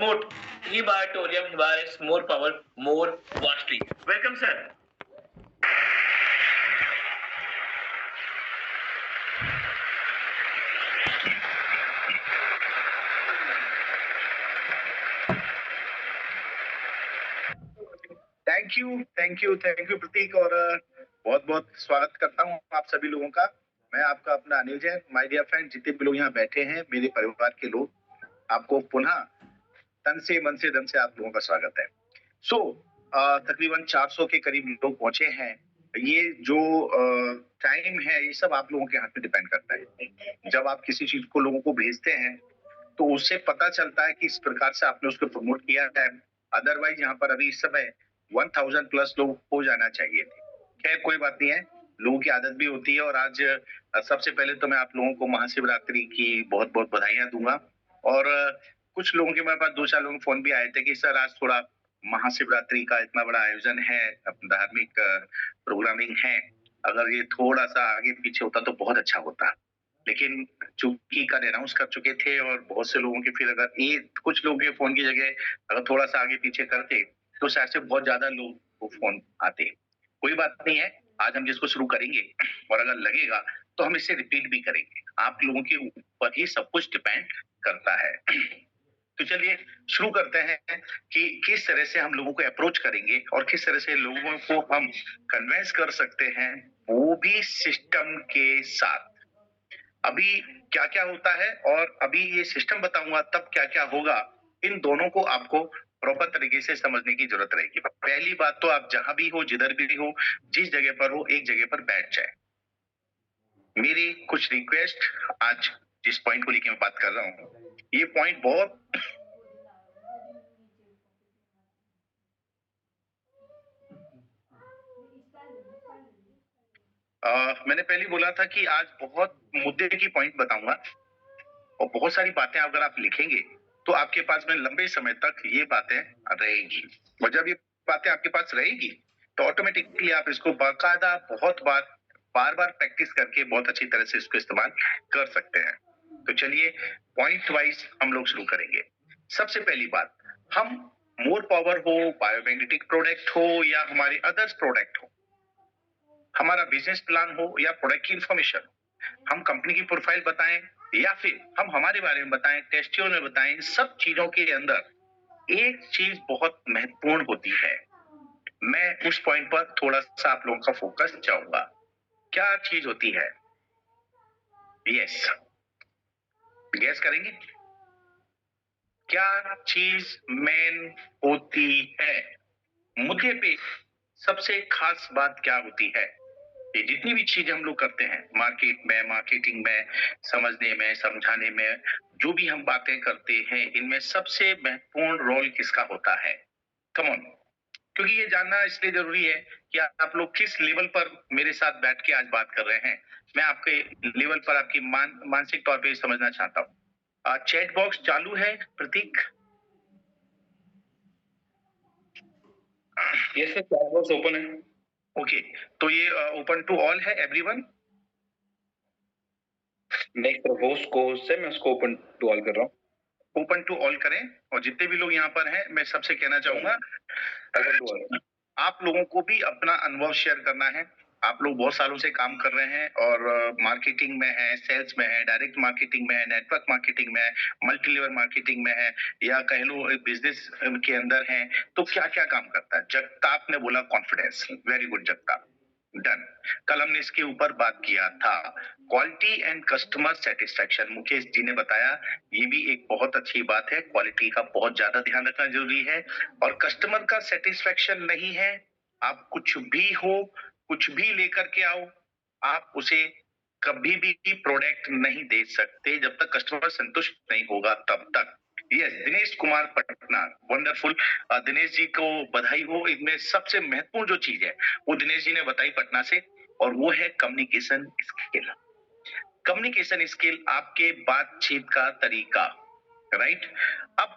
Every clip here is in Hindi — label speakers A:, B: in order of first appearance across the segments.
A: promote Hibatorium Hibaris more power, more vastly. Welcome, sir.
B: Thank you Prateek. और बहुत बहुत स्वागत करता हूँ आप सभी लोगों का। मैं आपका अपना Anil Jain. My dear friend, जितने भी लोग यहाँ बैठे हैं, मेरे परिवार के लोग, आपको पुनः तन से मन से धन से आप लोगों का स्वागत है। तकरीबन 400 के करीब लोग पहुंचे हैं। ये जो टाइम है, ये सब आप लोगों के हाथ में डिपेंड करता है। जब आप किसी चीज को लोगों को भेजते हैं तो उससे पता चलता है कि इस प्रकार से आपने उसको प्रमोट किया है। अदरवाइज यहाँ पर अभी इस समय 1000 प्लस लोग हो जाना चाहिए थे। खैर कोई बात नहीं है, लोगों की आदत भी होती है। और आज सबसे पहले तो मैं आप लोगों को महाशिवरात्रि की बहुत बहुत बधाइयां दूंगा। और कुछ लोगों के मेरे पास 2-4 लोगों के फोन भी आए थे कि सर आज थोड़ा महाशिवरात्रि का इतना बड़ा आयोजन है, धार्मिक प्रोग्रामिंग है, अगर ये थोड़ा सा आगे पीछे होता तो बहुत अच्छा होता। लेकिन चूंकि कल अनाउंस कर चुके थे और बहुत से लोगों के फिर अगर ये कुछ लोगों के फोन की जगह अगर थोड़ा सा आगे पीछे करते तो शायद से बहुत ज्यादा लोग को फोन आते। कोई बात नहीं है, आज हम जिसको शुरू करेंगे और अगर लगेगा तो हम इसे रिपीट भी करेंगे। आप लोगों के ऊपर ही सब कुछ डिपेंड करता है। तो चलिए शुरू करते हैं कि किस तरह से हम लोगों को अप्रोच करेंगे और किस तरह से लोगों को हम कन्विंस कर सकते हैं, वो भी सिस्टम के साथ। अभी क्या क्या होता है और अभी ये सिस्टम बताऊंगा तब क्या क्या होगा, इन दोनों को आपको प्रॉपर तरीके से समझने की जरूरत रहेगी। पहली बात तो आप जहां भी हो, जिधर भी हो, जिस जगह पर हो, एक जगह पर बैठ जाए। मेरी कुछ रिक्वेस्ट, आज जिस पॉइंट को लेकर मैं बात कर रहा हूँ, ये पॉइंट बहुत मैंने पहले बोला था कि आज बहुत मुद्दे की पॉइंट बताऊंगा और बहुत सारी बातें अगर आप लिखेंगे तो आपके पास में लंबे समय तक ये बातें रहेगी। और जब ये बातें आपके पास रहेगी तो ऑटोमेटिकली आप इसको बाकायदा बहुत बार बार प्रैक्टिस करके बहुत अच्छी तरह से इसको इस्तेमाल कर सकते हैं। तो चलिए पॉइंट वाइज हम लोग शुरू करेंगे। सबसे पहली बात, हम मोर पावर हो, बायोमैग्नेटिक प्रोडक्ट हो या हमारे अदर्स प्रोडक्ट हो, हमारा बिजनेस प्लान हो या प्रोडक्ट की इंफॉर्मेशन, हम कंपनी की प्रोफाइल बताएं या फिर हम हमारे बारे में बताएं, टेस्टियों में बताएं, सब चीजों के अंदर एक चीज बहुत महत्वपूर्ण होती है। मैं उस पॉइंट पर थोड़ा सा आप लोगों का फोकस चाहूंगा। क्या चीज होती है? यस, गैस करेंगे क्या चीज मेन होती है? मुद्दे पे सबसे खास बात क्या होती है? ये जितनी भी चीजें हम लोग करते हैं मार्केट में, मार्केटिंग में, समझने में, समझाने में, जो भी हम बातें करते हैं, इनमें सबसे महत्वपूर्ण रोल किसका होता है? कम ऑन, क्योंकि ये जानना इसलिए जरूरी है कि आप लोग किस लेवल पर मेरे साथ बैठ के आज बात कर रहे हैं। मैं आपके लेवल पर आपकी मानसिक तौर पे समझना चाहता हूँ। चैट बॉक्स चालू है Prateek?
A: Yes sir, chat box open है।
B: ओके, तो ये ओपन टू ऑल है एवरीवन?
A: मैं एक होस्ट को से मैं उसको ओपन टू ऑल कर रहा हूँ।
B: ओपन टू ऑल करें। और जितने भी लोग यहाँ पर हैं, मैं सबसे कहना चाहूंगा आप लोगों को भी अपना अनुभव शेयर करना है। आप लोग बहुत सालों से काम कर रहे हैं और मार्केटिंग में है, सेल्स में है, डायरेक्ट मार्केटिंग में है, नेटवर्क मार्केटिंग में है, मल्टी लेवल मार्केटिंग में है, या कह लो बिजनेस के अंदर है। तो क्या क्या काम करता है? जगताप ने बोला confidence. Very good Jagtap, done. कल हमने इसके ऊपर बात किया था, quality and customer satisfaction. Mukesh ji ने बताया, ये भी एक बहुत अच्छी बात है। क्वालिटी का बहुत ज्यादा ध्यान रखना जरूरी है और कस्टमर का सेटिस्फेक्शन नहीं है, आप कुछ भी हो, कुछ भी लेकर के आओ, आप उसे कभी भी प्रोडक्ट नहीं दे सकते जब तक कस्टमर संतुष्ट नहीं होगा, तब तक। Yes, Dinesh Kumar Patna, wonderful. दिनेश जी को बधाई हो। इनमें सबसे महत्वपूर्ण जो चीज है वो दिनेश जी ने बताई पटना से, और वो है कम्युनिकेशन स्किल। कम्युनिकेशन स्किल, आपके बातचीत का तरीका, राइट। अब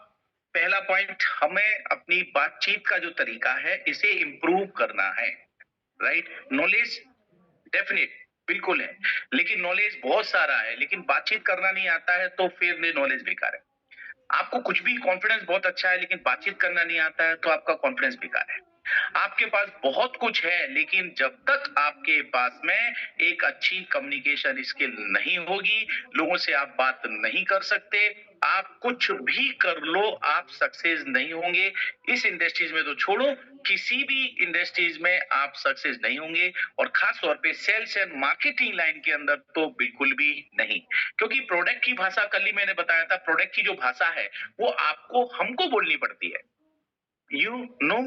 B: पहला पॉइंट, हमें अपनी बातचीत का जो तरीका है इसे इंप्रूव करना है, राइट। नॉलेज डेफिनेट बिल्कुल है, लेकिन नॉलेज बहुत सारा है, लेकिन बातचीत करना नहीं आता है तो फिर नॉलेज बेकार है। आपको कुछ भी कॉन्फिडेंस बहुत अच्छा है लेकिन बातचीत करना नहीं आता है तो आपका कॉन्फिडेंस बेकार है। आपके पास बहुत कुछ है लेकिन जब तक आपके पास में एक अच्छी कम्युनिकेशन स्किल नहीं होगी, लोगों से आप बात नहीं कर सकते, आप कुछ भी कर लो, आप सक्सेस नहीं होंगे। इस इंडस्ट्रीज में तो छोड़ो, किसी भी इंडस्ट्रीज में आप सक्सेस नहीं होंगे और खास तौर पे सेल्स एंड मार्केटिंग लाइन के अंदर तो बिल्कुल भी नहीं। क्योंकि प्रोडक्ट की भाषा कल ही मैंने बताया था, प्रोडक्ट की जो भाषा है वो आपको हमको बोलनी पड़ती है। You know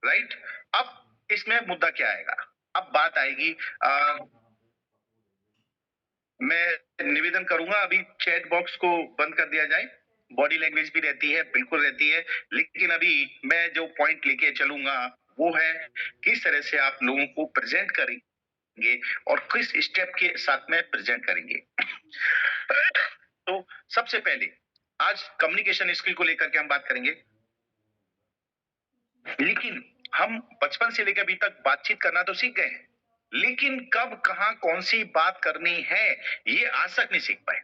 B: right. अब इसमें मुद्दा क्या आएगा? अब बात आएगी, मैं निवेदन करूंगा अभी चैट बॉक्स को बंद कर दिया जाए। बॉडी लैंग्वेज भी रहती है, बिल्कुल रहती है, लेकिन अभी मैं जो पॉइंट लेके चलूंगा वो है किस तरह से आप लोगों को प्रेजेंट करेंगे और किस स्टेप के साथ में प्रेजेंट करेंगे। तो सबसे पहले आज कम्युनिकेशन स्किल को लेकर के हम बात करेंगे, लेकिन हम बचपन से लेकर अभी तक बातचीत करना तो सीख गए हैं, लेकिन कब कहाँ कौन सी बात करनी है ये आज तक नहीं सीख पाए।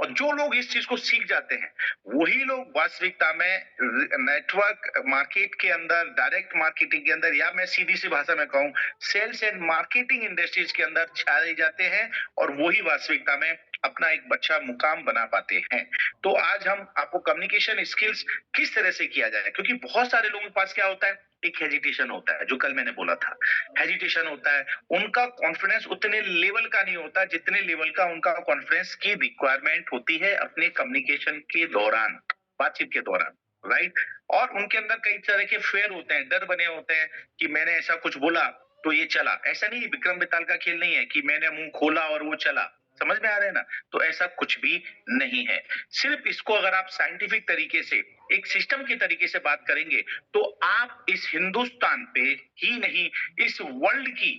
B: और जो लोग इस चीज को सीख जाते हैं वही लोग वास्तविकता में नेटवर्क मार्केट के अंदर, डायरेक्ट मार्केटिंग के अंदर, या मैं सीधी सी भाषा में कहूं सेल्स एंड मार्केटिंग इंडस्ट्रीज के अंदर छाए जाते हैं और वही वास्तविकता में अपना एक बच्चा मुकाम बना पाते हैं। तो आज हम आपको कम्युनिकेशन स्किल्स किस तरह से किया जाए, क्योंकि बहुत सारे लोगों के पास क्या होता है, एक हेजिटेशन होता है, जो कल मैंने बोला था, हेजिटेशन होता है, उनका कॉन्फिडेंस उतने लेवल का नहीं होता जितने लेवल का उनका कॉन्फिडेंस की रिक्वायरमेंट होती है अपने कम्युनिकेशन के दौरान, बातचीत के दौरान, राइट। और उनके अंदर कई तरह के फेयर होते हैं, डर बने होते हैं कि मैंने ऐसा कुछ बोला तो ये चला। ऐसा नहीं, विक्रम बेताल का खेल नहीं है कि मैंने मुंह खोला और वो चला। समझ में आ रहे हैं ना? तो ऐसा कुछ भी नहीं है। सिर्फ इसको अगर आप साइंटिफिक तरीके से, एक सिस्टम के तरीके से बात करेंगे तो आप इस हिंदुस्तान पे ही नहीं, इस वर्ल्ड की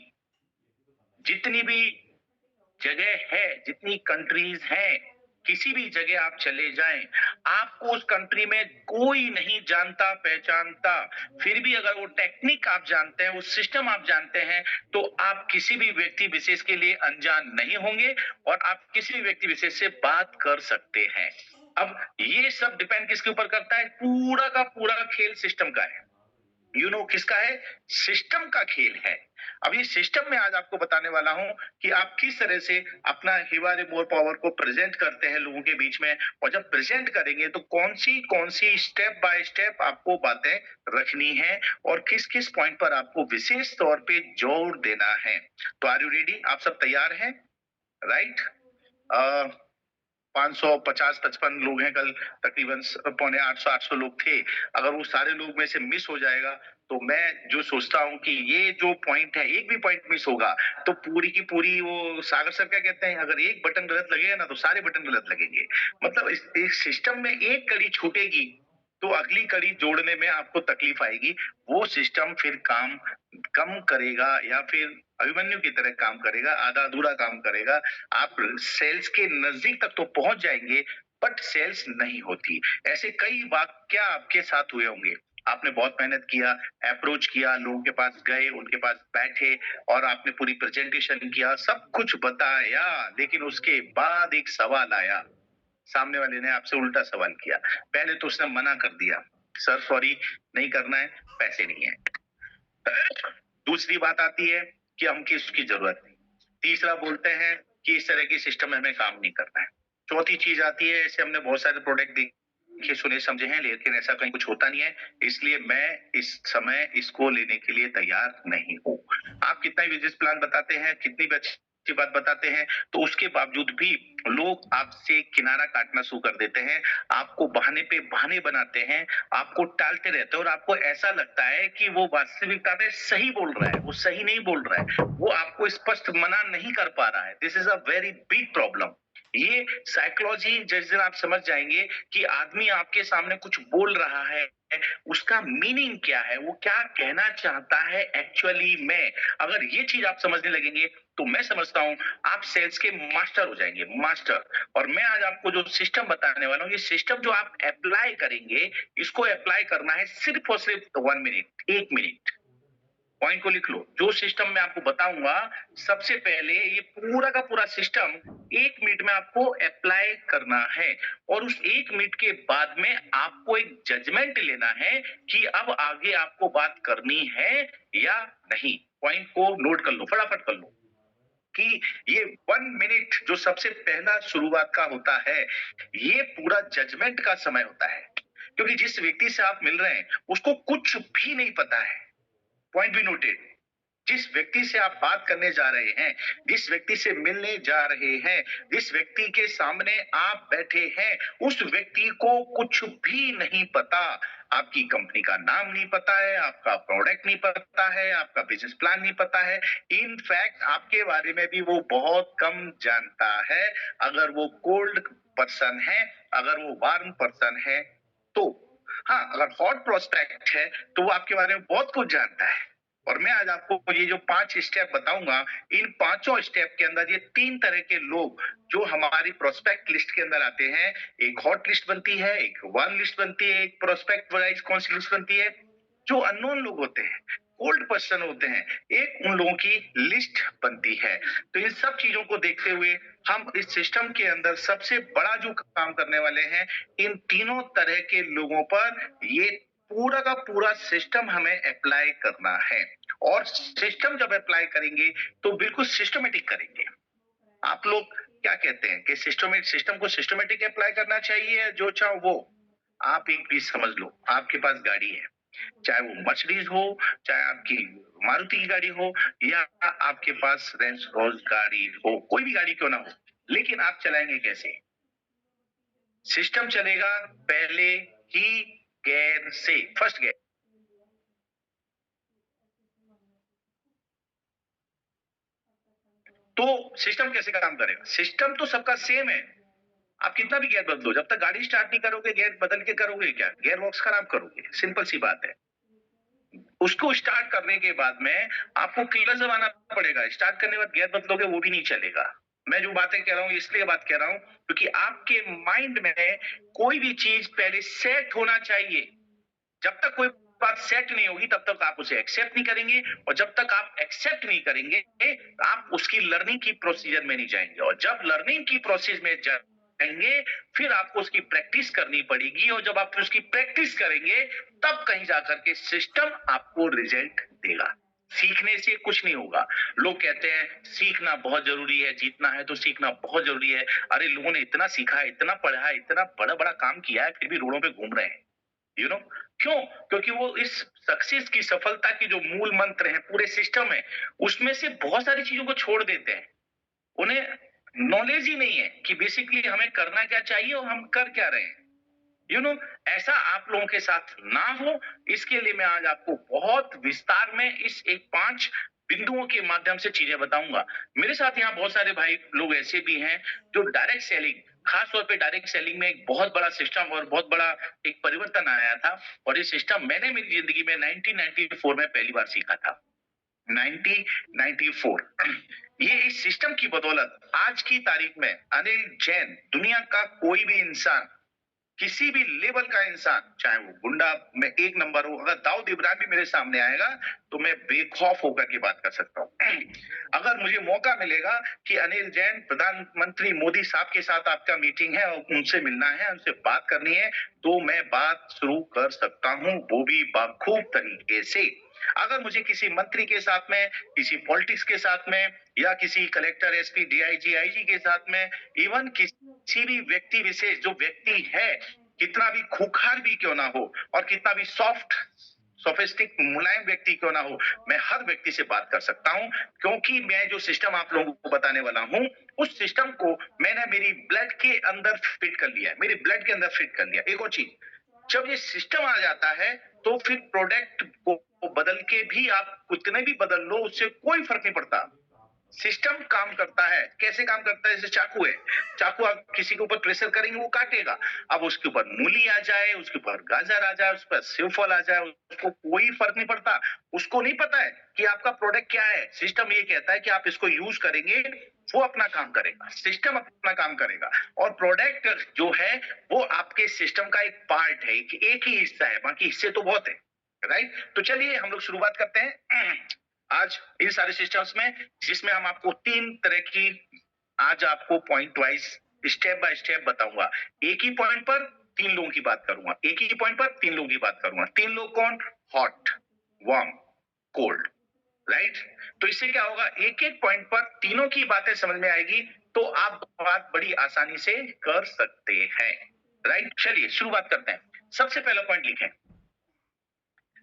B: जितनी भी जगह है, जितनी कंट्रीज हैं, किसी भी जगह आप चले जाएं, आपको उस कंट्री में कोई नहीं जानता पहचानता। फिर भी अगर वो टेक्निक आप जानते हैं, वो सिस्टम आप जानते हैं, तो आप किसी भी व्यक्ति विशेष के लिए अनजान नहीं होंगे और आप किसी भी व्यक्ति विशेष से बात कर सकते हैं। अब ये सब डिपेंड किसके ऊपर करता है? पूरा का पूरा खेल सिस्टम का है। किसका है? सिस्टम का खेल है। अब ये सिस्टम में आज आपको बताने वाला हूं कि आप किस तरह से अपना हिवारे मोर पावर को प्रेजेंट करते हैं लोगों के बीच में, और जब प्रेजेंट करेंगे तो कौन सी स्टेप बाय स्टेप आपको बातें रखनी है और किस किस पॉइंट पर आपको विशेष तौर पे जोर देना है। तो आर यू रेडी? आप सब तैयार हैं? राइट। 550-55 लोग हैं, कल तकरीबन 750-800 लोग थे। अगर वो सारे लोग में से मिस हो जाएगा तो मैं जो सोचता हूँ कि ये जो पॉइंट है, एक भी पॉइंट मिस होगा तो पूरी की पूरी, वो सागर सर क्या कहते हैं, अगर एक बटन गलत लगेगा ना तो सारे बटन गलत लगेंगे। मतलब इस सिस्टम में एक कड़ी छूटेगी तो अगली कड़ी जोड़ने में आपको तकलीफ आएगी। वो सिस्टम फिर काम कम करेगा या फिर अभिमन्यु की तरह काम करेगा, आधा अधूरा काम करेगा। आप सेल्स के नजदीक तक तो पहुंच जाएंगे बट सेल्स नहीं होती। ऐसे कई वाक्य आपके साथ हुए होंगे। आपने बहुत मेहनत किया, अप्रोच किया, लोगों के पास गए, उनके पास बैठे और आपने पूरी प्रेजेंटेशन किया, सब कुछ बताया, लेकिन उसके बाद एक सवाल आया, सामने वाले ने आपसे उल्टा सवाल किया। पहले तो उसने मना कर दिया, सर सॉरी नहीं करना है, पैसे नहीं है। दूसरी बात आती है कि हमकी इसकी जरूरत नहीं। तीसरा बोलते हैं कि इस तरह की सिस्टम में हमें काम नहीं करना है। चौथी चीज आती है, ऐसे हमने बहुत सारे प्रोडक्ट देखे सुने समझे हैं लेकिन ऐसा कहीं कुछ होता नहीं है, इसलिए मैं इस समय इसको लेने के लिए तैयार नहीं हूँ। आप कितना ही बिजनेस प्लान बताते हैं, कितनी भी अच्छी बात बताते हैं, तो उसके बावजूद भी लोग आपसे किनारा काटना शुरू कर देते हैं, आपको बहाने पे बहाने बनाते हैं, आपको टालते रहते हैं और आपको ऐसा लगता है कि वो वास्तविकता में सही बोल रहा है, वो सही नहीं बोल रहा है, वो आपको स्पष्ट मना नहीं कर पा रहा है। This is a very big problem. ये साइकोलॉजी जिस दिन आप समझ जाएंगे कि आदमी आपके सामने कुछ बोल रहा है, उसका मीनिंग क्या है, वो क्या कहना चाहता है एक्चुअली में, अगर ये चीज आप समझने लगेंगे तो मैं समझता हूं आप सेल्स के मास्टर हो जाएंगे, मास्टर। और मैं आज आपको जो सिस्टम बताने वाला हूं, ये सिस्टम जो आप अप्लाई करेंगे, इसको अप्लाई करना है सिर्फ और सिर्फ 1 मिनट, 1 मिनट। पॉइंट को लिख लो। जो सिस्टम मैं आपको बताऊंगा, सबसे पहले ये पूरा का पूरा सिस्टम 1 मिनट में आपको अप्लाई करना है, और उस 1 मिनट के बाद में आपको एक जजमेंट लेना है कि अब आगे आपको बात करनी है या नहीं। पॉइंट को नोट कर लो, फटाफट कर लो कि ये 1 मिनट जो सबसे पहला शुरुआत का होता है, ये पूरा जजमेंट का समय होता है। क्योंकि जिस व्यक्ति से आप मिल रहे हैं उसको कुछ भी नहीं पता है। Point be noted. जिस व्यक्ति से आप बात करने जा रहे हैं, जिस व्यक्ति से मिलने जा रहे हैं, जिस व्यक्ति के सामने आप बैठे हैं, उस व्यक्ति को कुछ भी नहीं पता। आपकी कंपनी का नाम नहीं पता है, आपका प्रोडक्ट नहीं पता है, आपका बिजनेस प्लान नहीं पता है। इनफैक्ट आपके बारे में भी वो बहुत कम जानता है। अगर वो कोल्ड पर्सन है, अगर वो वार्म पर्सन है तो। हाँ, अगर हॉट प्रोस्पेक्ट है तो वो आपके बारे में बहुत कुछ जानता है। और मैं आज आपको ये जो 5 स्टेप बताऊंगा, इन पांचों स्टेप के अंदर ये 3 तरह के लोग जो हमारी प्रोस्पेक्ट लिस्ट के अंदर आते हैं, एक हॉट लिस्ट बनती है, एक वार्म लिस्ट बनती है, एक प्रोस्पेक्ट वाइज कौन सी लिस्ट बनती है, जो अननोन लोग होते हैं, कोल्ड पर्सन होते हैं, एक उन लोगों की लिस्ट बनती है। तो इन सब चीजों को देखते हुए हम इस सिस्टम के अंदर सबसे बड़ा जो काम करने वाले हैं, इन तीनों तरह के लोगों पर ये पूरा का पूरा सिस्टम हमें अप्लाई करना है। और सिस्टम जब अप्लाई करेंगे तो बिल्कुल सिस्टमेटिक करेंगे। आप लोग क्या कहते हैं कि सिस्टम को सिस्टमेटिक अप्लाई करना चाहिए, जो चाहो वो। आप एक चीज समझ लो, आपके पास गाड़ी है, चाहे वो मर्सिडीज हो, चाहे आपकी मारुति की गाड़ी हो, या आपके पास रेंज रोज गाड़ी हो, कोई भी गाड़ी क्यों ना हो, लेकिन आप चलाएंगे कैसे? सिस्टम चलेगा पहले ही गेयर से, फर्स्ट गेयर। तो सिस्टम कैसे काम करेगा? सिस्टम तो सबका सेम है। आप कितना भी गियर बदलो, जब तक गाड़ी स्टार्ट नहीं करोगे, गियर बदल के करोगे क्या? गियर बॉक्स खराब करोगे, सिंपल सी बात है। उसको स्टार्ट करने के बाद में आपको क्लच दबाना पड़ेगा। स्टार्ट करने के बाद गियर बदलोगे वो भी नहीं चलेगा। मैं जो बातें कह रहा हूँ इसलिए बात कह रहा हूँ क्योंकि आपके माइंड में कोई भी चीज पहले सेट होना चाहिए। जब तक कोई बात सेट नहीं होगी तब तक आप उसे एक्सेप्ट नहीं करेंगे, और जब तक आप एक्सेप्ट नहीं करेंगे आप उसकी लर्निंग की प्रोसीजर में नहीं जाएंगे, और जब लर्निंग की प्रोसेस में जाएंगे फिर आपको उसकी प्रैक्टिस करनी पड़ेगी, और जब आप उसकी प्रैक्टिस करेंगे तब कहीं जाकर के सिस्टम आपको रिजल्ट देगा। सीखने से कुछ नहीं होगा। लोग कहते हैं सीखना बहुत जरूरी है, जीतना है तो सीखना बहुत जरूरी है। अरे लोगों ने इतना सीखा है, इतना पढ़ा है, इतना बड़ा बड़ा काम किया है, फिर भी रोडों पे घूम रहे हैं। यू नो क्यों? क्योंकि वो इस सक्सेस की, सफलता की जो मूल मंत्र है, पूरे सिस्टम है, उसमें से बहुत सारी चीजों को छोड़ देते हैं। उन्हें नॉलेज ही नहीं है कि बेसिकली हमें करना क्या चाहिए और हम कर क्या रहे हैं। ऐसा आप लोगों के साथ ना हो, इसके लिए मैं आज आपको बहुत विस्तार में इस एक 5 बिंदुओं के माध्यम से चीजें बताऊंगा। मेरे साथ यहाँ बहुत सारे भाई लोग ऐसे भी हैं जो डायरेक्ट सेलिंग, खास तौर पे डायरेक्ट सेलिंग में एक बहुत बड़ा सिस्टम और बहुत बड़ा एक परिवर्तन आया था, और ये सिस्टम मैंने मेरी जिंदगी में 1994 में पहली बार सीखा था। 1994। ये इस सिस्टम की बदौलत आज की तारीख में अनिल जैन, दुनिया का कोई भी इंसान, किसी भी लेवल का इंसान, चाहे वो गुंडा में 1 नंबर हो, अगर दाऊद इब्राहिम भी मेरे सामने आएगा तो मैं बेखौफ होकर के बात कर सकता हूँ। अगर मुझे मौका मिलेगा कि अनिल जैन, प्रधानमंत्री मोदी साहब के साथ आपका मीटिंग है और उनसे मिलना है, उनसे बात करनी है, तो मैं बात शुरू कर सकता हूँ, वो भी बखूब तरीके से। अगर मुझे किसी मंत्री के साथ में, किसी पॉलिटिक्स के साथ में, या किसी कलेक्टर, एसपी, डीआईजी, आईजी के साथ में, इवन किसी भी व्यक्ति विशेष, जो व्यक्ति है कितना भी खूंखार भी क्यों ना हो और कितना भी सॉफ्ट, सोफिस्टिक, मुलायम व्यक्ति क्यों ना हो, मैं हर व्यक्ति से बात कर सकता हूं, क्योंकि मैं जो सिस्टम आप लोगों को बताने वाला हूं, उस सिस्टम को मैंने मेरी ब्लड के अंदर फिट कर लिया है, मेरे ब्लड के अंदर फिट कर लिया। एक और चीज, जब ये सिस्टम आ जाता है तो फिर प्रोडक्ट को बदल के भी आप कितने भी बदल लो, उससे कोई फर्क नहीं पड़ता। सिस्टम काम करता है। कैसे काम करता है? जैसे चाकू है, चाकू आप किसी के ऊपर प्रेशर करेंगे वो काटेगा। अब उसके ऊपर मूली आ जाए, उसके ऊपर गाजर आ जाए, उस पर सेव फल आ जाए, उसको कोई फर्क नहीं पड़ता। उसको नहीं पता है कि आपका प्रोडक्ट क्या है। सिस्टम ये कहता है कि आप इसको यूज करेंगे, वो अपना काम करेगा, सिस्टम अपना काम करेगा, और प्रोडक्ट जो है वो आपके सिस्टम का एक पार्ट है, एक ही हिस्सा है, बाकी हिस्से तो बहुत है। राइट? तो चलिए हम लोग शुरुआत करते हैं आज इन सारे सिस्टम्स में, जिसमें हम आपको 3 तरह की आज आपको point wise step by step बताऊंगा। एक ही पॉइंट पर 3 लोगों की बात करूंगा, एक ही पॉइंट पर 3 लोगों की बात करूंगा। 3 लोग कौन? Hot, warm, cold, right? तो इससे क्या होगा, एक एक पॉइंट पर तीनों की बातें समझ में आएगी, तो आप बात बड़ी आसानी से कर सकते हैं, राइट? चलिए शुरुआत करते हैं। सबसे पहला पॉइंट लिखें।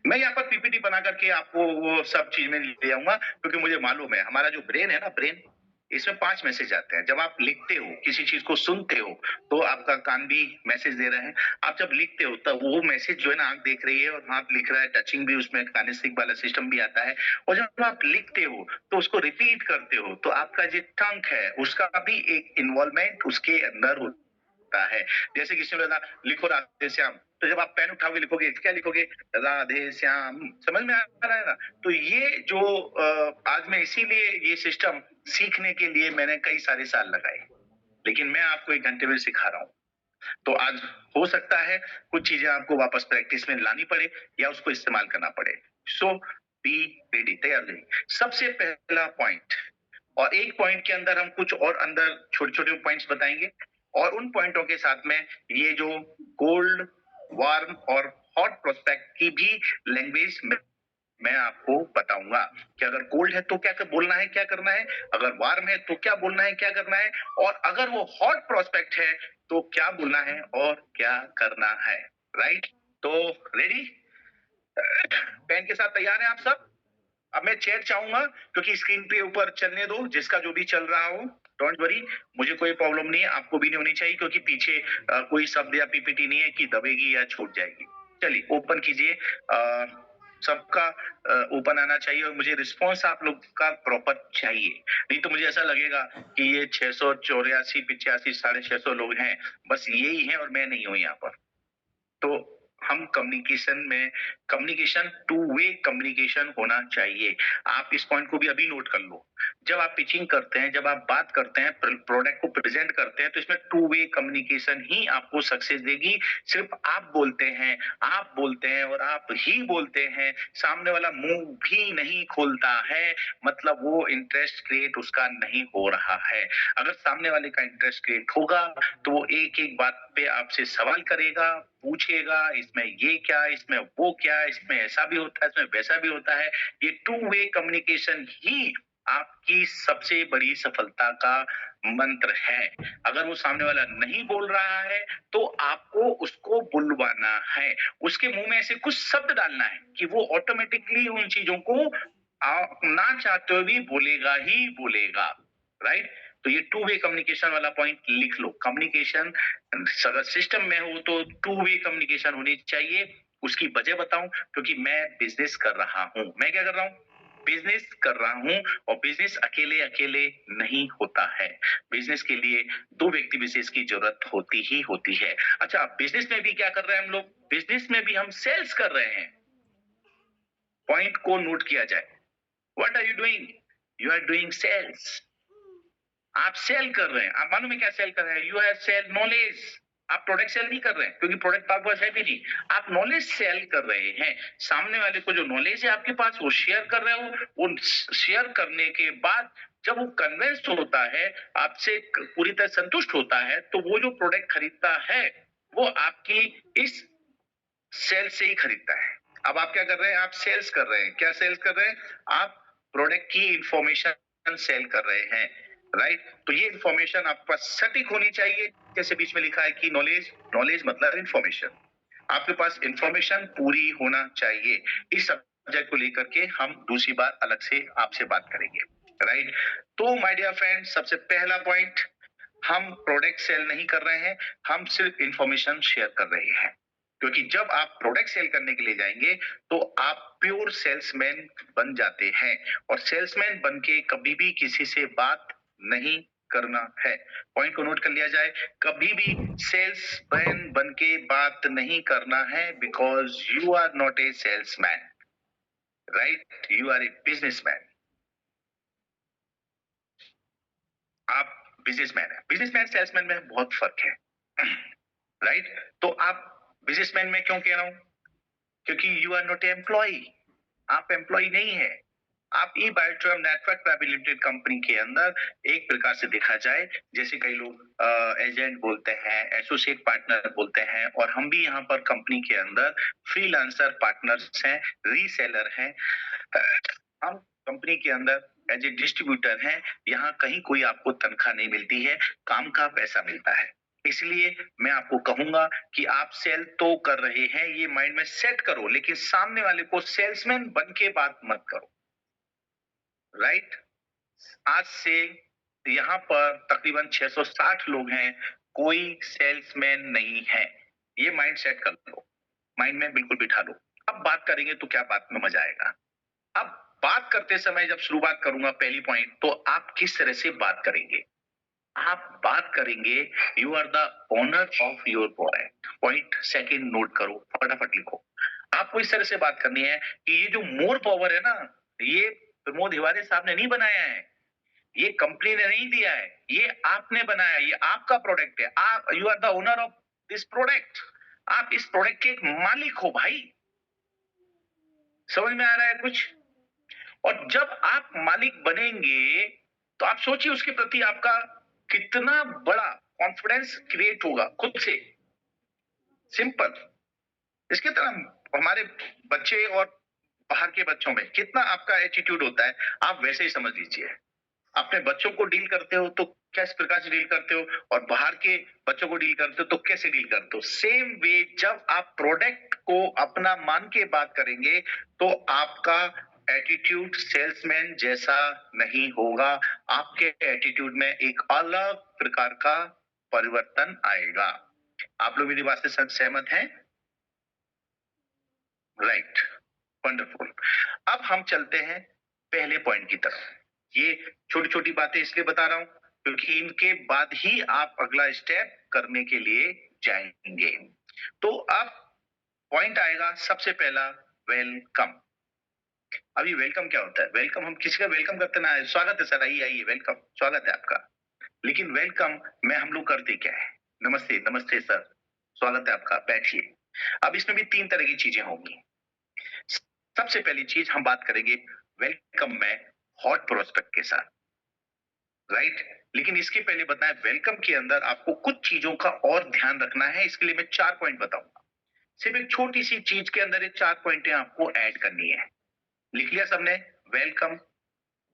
B: मैं यहाँ पर पीपीटी बना करके आपको वो सब चीज में ले आऊंगा, क्योंकि मुझे मालूम है हमारा जो ब्रेन है ना, ब्रेन, इसमें 5 मैसेज आते हैं। जब आप लिखते हो, किसी चीज को सुनते हो, तो आपका कान भी मैसेज दे रहे हैं। आप जब लिखते हो तब वो मैसेज जो है ना, आंख देख रही है और हाथ लिख रहा है, टचिंग भी उसमें काइनेस्टिक वाला सिस्टम भी आता है। और जब आप लिखते हो तो उसको रिपीट करते हो, तो आपका जो टंग है उसका भी एक इन्वॉल्वमेंट उसके अंदर होता है। जैसे किसी ने बोला लिखो राधे श्याम, तो जब आप पेन उठाओगे लिखोगे, क्या लिखोगे? राधे श्याम। समझ में आ रहा है ना? तो ये जो आज मैं इसीलिए ये सिस्टम सीखने के लिए मैंने कई सारे साल लगाए, लेकिन मैं आपको 1 घंटे में सिखा रहा हूँ। तो आज हो सकता है कुछ चीजें आपको वापस प्रैक्टिस में लानी पड़े या उसको इस्तेमाल करना पड़े। सो बी रेडी, तैयार रहिए। सबसे पहला पॉइंट, और एक पॉइंट के अंदर हम कुछ और अंदर छोटे छोटे पॉइंट्स बताएंगे, और उन पॉइंटों के साथ में ये जो कोल्ड, वार्म और हॉट प्रोस्पेक्ट की भी लैंग्वेज मैं आपको बताऊंगा कि अगर कोल्ड है तो क्या बोलना है, क्या करना है, अगर वार्म है तो क्या बोलना है, क्या करना है, और अगर वो हॉट प्रोस्पेक्ट है तो क्या बोलना है और क्या करना है, राइट? तो रेडी? पेन के साथ तैयार हैं आप सब? अब मैं चैट चाहूंगा, क्योंकि स्क्रीन पे ऊपर चलने दो जिसका जो भी चल रहा हो। डोंट वरी, मुझे कोई प्रॉब्लम नहीं है, आपको भी नहीं होनी चाहिए, क्योंकि पीछे कोई शब्द या पीपीटी नहीं है कि दबेगी या छूट जाएगी। चलिए ओपन कीजिए। सबका ओपन आना चाहिए, और मुझे रिस्पॉन्स आप लोग का प्रॉपर चाहिए। नहीं तो मुझे ऐसा लगेगा कि ये 684, 85, 650 लोग हैं, बस यही हैं और मैं नहीं हूं यहाँ पर। तो हम कम्युनिकेशन टू वे कम्युनिकेशन होना चाहिए। आप इस पॉइंट को भी अभी नोट कर लो। जब आप पिचिंग करते हैं, जब आप बात करते हैं, प्रोडक्ट को प्रेजेंट करते हैं, तो इसमें टू वे कम्युनिकेशन ही आपको सक्सेस देगी। सिर्फ आप बोलते हैं और आप ही बोलते हैं, सामने वाला मुंह भी नहीं खोलता है, मतलब वो इंटरेस्ट क्रिएट उसका नहीं हो रहा है। अगर सामने वाले का इंटरेस्ट क्रिएट होगा तो वो एक एक बात पे आपसे सवाल करेगा, पूछेगा, इसमें ये क्या, इसमें वो क्या, इसमें ऐसा भी होता है, इसमें वैसा भी होता है। ये टू वे कम्युनिकेशन ही आपकी सबसे बड़ी सफलता का मंत्र है। अगर वो सामने वाला नहीं बोल रहा है तो आपको उसको बुलवाना है, उसके मुंह में ऐसे कुछ शब्द डालना है कि वो ऑटोमेटिकली उन चीजों को ना चाहते हुए भी बोलेगा ही बोलेगा, राइट? तो ये टू वे कम्युनिकेशन वाला पॉइंट लिख लो। कम्युनिकेशन अगर सिस्टम में हो तो टू वे कम्युनिकेशन होनी चाहिए। उसकी वजह बताऊं, क्योंकि मैं बिजनेस कर रहा हूं। मैं क्या कर रहा हूं? बिजनेस कर रहा हूं, और बिजनेस अकेले अकेले नहीं होता है। बिजनेस के लिए 2 व्यक्ति विशेष की जरूरत होती ही होती है। अच्छा, बिजनेस में भी क्या कर रहे हैं हम लोग? बिजनेस में भी हम सेल्स कर रहे हैं। पॉइंट को नोट किया जाए। What are you doing? You are doing sales. आप सेल कर रहे हैं। आप मालूम है क्या सेल कर रहे हैं? You have sale knowledge. आप प्रोडक्ट सेल नहीं कर रहे हैं, क्योंकि प्रोडक्ट आपके पास है भी नहीं। आप नॉलेज सेल कर रहे हैं। सामने वाले को जो नॉलेज है आपके पास, वो शेयर कर रहे हो। वो शेयर करने के बाद जब वो कन्विंस होता है, आपसे पूरी तरह संतुष्ट होता है, तो वो जो प्रोडक्ट खरीदता है वो आपकी इस सेल से ही खरीदता है। अब आप क्या कर रहे हैं? आप सेल्स कर रहे हैं। क्या सेल्स कर रहे हैं? आप प्रोडक्ट की इंफॉर्मेशन सेल कर रहे हैं, राइट? तो ये इंफॉर्मेशन आपके पास सटीक होनी चाहिए। जैसे बीच में लिखा है कि नॉलेज मतलब इंफॉर्मेशन। आपके पास इंफॉर्मेशन पूरी होना चाहिए। इस सब्जेक्ट को लेकर के हम दूसरी बार अलग से आपसे बात करेंगे, राइट? तो माय डियर फ्रेंड, सबसे पहला पॉइंट, हम प्रोडक्ट सेल नहीं कर रहे हैं, हम सिर्फ इंफॉर्मेशन शेयर कर रहे हैं। क्योंकि जब आप प्रोडक्ट सेल करने के लिए जाएंगे तो आप प्योर सेल्समैन बन जाते हैं, और सेल्समैन बन के कभी भी किसी से बात नहीं करना है। पॉइंट को नोट कर लिया जाए, कभी भी सेल्समैन बन के बात नहीं करना है, because you are not a salesman, right? You are a businessman. आप बिजनेसमैन है। बिजनेसमैन सेल्समैन में बहुत फर्क है, राइट? तो आप बिजनेसमैन में क्यों कह रहा हूं? क्योंकि यू आर नॉट एम्प्लॉय, आप एम्प्लॉय नहीं है। आप ई बायोट्रम नेटवर्क प्राइवेट लिमिटेड कंपनी के अंदर एक प्रकार से देखा जाए, जैसे कई लोग एजेंट बोलते हैं, एसोसिएट पार्टनर बोलते हैं, और हम भी यहाँ पर कंपनी के अंदर फ्रीलांसर पार्टनर्स हैं, रीसेलर हैं। हम कंपनी के अंदर एज ए डिस्ट्रीब्यूटर हैं। यहाँ कहीं कोई आपको तनख्वाह नहीं मिलती है, काम का पैसा मिलता है। इसलिए मैं आपको कहूंगा कि आप सेल तो कर रहे हैं, ये माइंड में सेट करो, लेकिन सामने वाले को सेल्समैन बन के बात मत करो। राइट? आज से यहाँ पर तकरीबन 660 लोग हैं, कोई सेल्समैन नहीं है। ये माइंड सेट कर लो, माइंड में बिल्कुल बिठा लो। अब बात करेंगे तो क्या बात में मजा आएगा। अब बात करते समय जब शुरुआत करूंगा पहली पॉइंट, तो आप किस तरह से बात करेंगे? आप बात करेंगे, you are the owner of your product. Point second note करो, फटाफट लिखो। आपको इस तरह से बात करनी है कि ये जो मोर पावर है ना, ये प्रमोद तिवारी साहब ने नहीं बनाया है, ये कंपनी ने नहीं दिया है, ये आपने बनाया, ये आपका प्रोडक्ट है। आप you are the owner of this product. आप इस प्रोडक्ट के एक मालिक हो भाई। समझ में आ रहा है कुछ? और जब आप मालिक बनेंगे तो आप सोचिए उसके प्रति आपका कितना बड़ा कॉन्फिडेंस क्रिएट होगा खुद से। सिंपल। इसके तरह हमारे बच्चे और बाहर के बच्चों में कितना आपका एटीट्यूड होता है, आप वैसे ही समझ लीजिए। अपने बच्चों को डील करते हो तो किस प्रकार से डील करते हो, और बाहर के बच्चों को डील करते हो तो कैसे डील करते हो। सेम वे जब आप प्रोडक्ट को अपना मान के बात करेंगे तो आपका एटीट्यूड सेल्समैन जैसा नहीं होगा। आपके एटीट्यूड में एक अलग प्रकार का परिवर्तन आएगा। आप लोग मेरी बात से सहमत हैं? Right, wonderful. अब हम चलते हैं पहले पॉइंट की तरफ। ये छोटी छोटी बातें इसलिए बता रहा हूं क्योंकि इनके बाद ही आप अगला स्टेप करने के लिए जाएंगे। तो अब पॉइंट आएगा सबसे पहला, वेलकम। अभी वेलकम क्या होता है? वेलकम, हम किसी का वेलकम करते ना, स्वागत है सर, आइए आइए, वेलकम, स्वागत है आपका। लेकिन वेलकम में हम लोग करते क्या है? नमस्ते, नमस्ते सर, स्वागत है आपका, बैठिए। अब इसमें भी तीन तरह की चीजें होंगी। सबसे पहली चीज हम बात करेंगे वेलकम में हॉट प्रोस्पेक्ट के साथ। राइट? लेकिन इसके पहले बताएं, वेलकम के अंदर आपको कुछ चीजों का और ध्यान रखना है। इसके लिए मैं 4 पॉइंट बताऊंगा। सिर्फ एक छोटी सी चीज के अंदर ये 4 पॉइंटें आपको ऐड करनी है। लिख लिया सबने? वेलकम।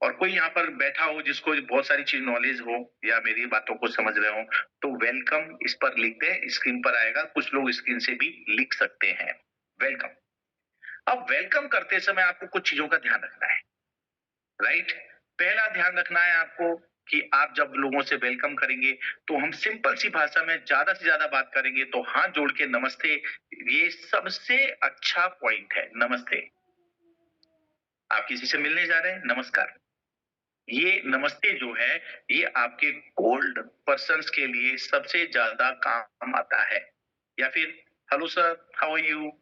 B: और कोई यहाँ पर बैठा हो जिसको बहुत सारी चीज नॉलेज हो या मेरी बातों को समझ रहे हो, तो वेलकम इस पर लिख दे, स्क्रीन पर आएगा। कुछ लोग स्क्रीन से भी लिख सकते हैं वेलकम। अब वेलकम करते समय आपको कुछ चीजों का ध्यान रखना है। राइट? पहला ध्यान रखना है आपको कि आप जब लोगों से वेलकम करेंगे तो हम सिंपल सी भाषा में ज्यादा से ज्यादा बात करेंगे। तो हाथ जोड़ के नमस्ते, ये सबसे अच्छा पॉइंट है। नमस्ते। आप किसी से मिलने जा रहे हैं, नमस्कार। ये नमस्ते जो है, ये आपके कोल्ड पर्सन्स के लिए सबसे ज्यादा काम आता है। या फिर hello sir, how are you,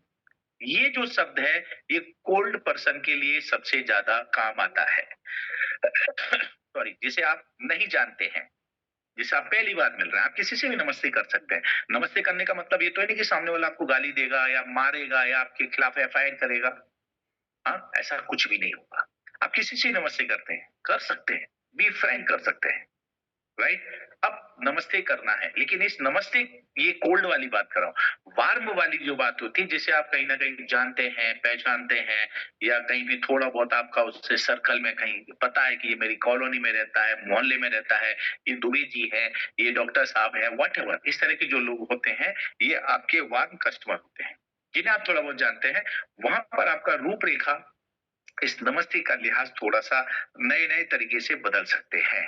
B: ये जो शब्द है ये कोल्ड पर्सन के लिए सबसे ज्यादा काम आता है। सॉरी, जिसे आप नहीं जानते हैं, जिसे आप पहली बार मिल रहे हैं, आप किसी से भी नमस्ते कर सकते हैं। नमस्ते करने का मतलब ये तो नहीं कि सामने वाला आपको गाली देगा या मारेगा या आपके खिलाफ एफआईआर करेगा। हाँ, ऐसा कुछ भी नहीं होगा। आप किसी से नमस्ते करते हैं, कर सकते हैं, बी फ्रैंक कर सकते हैं। राइट? अब नमस्ते करना है, लेकिन इस नमस्ते, ये कोल्ड वाली बात कर रहा हूं। वार्म वाली जो बात होती है, जिसे आप कहीं ना कहीं जानते हैं, पहचानते हैं, या कहीं भी थोड़ा बहुत आपका उससे सर्कल में कहीं पता है कि ये मेरी कॉलोनी में रहता है, मोहल्ले में रहता है, ये दुबे जी है, ये डॉक्टर साहब है, व्हाटएवर, इस तरह के जो लोग होते हैं ये आपके वार्म कस्टमर होते हैं, जिन्हें आप थोड़ा बहुत जानते हैं। वहां पर आपका रूपरेखा इस नमस्ते का लिहाज थोड़ा सा नए नए तरीके से बदल सकते हैं।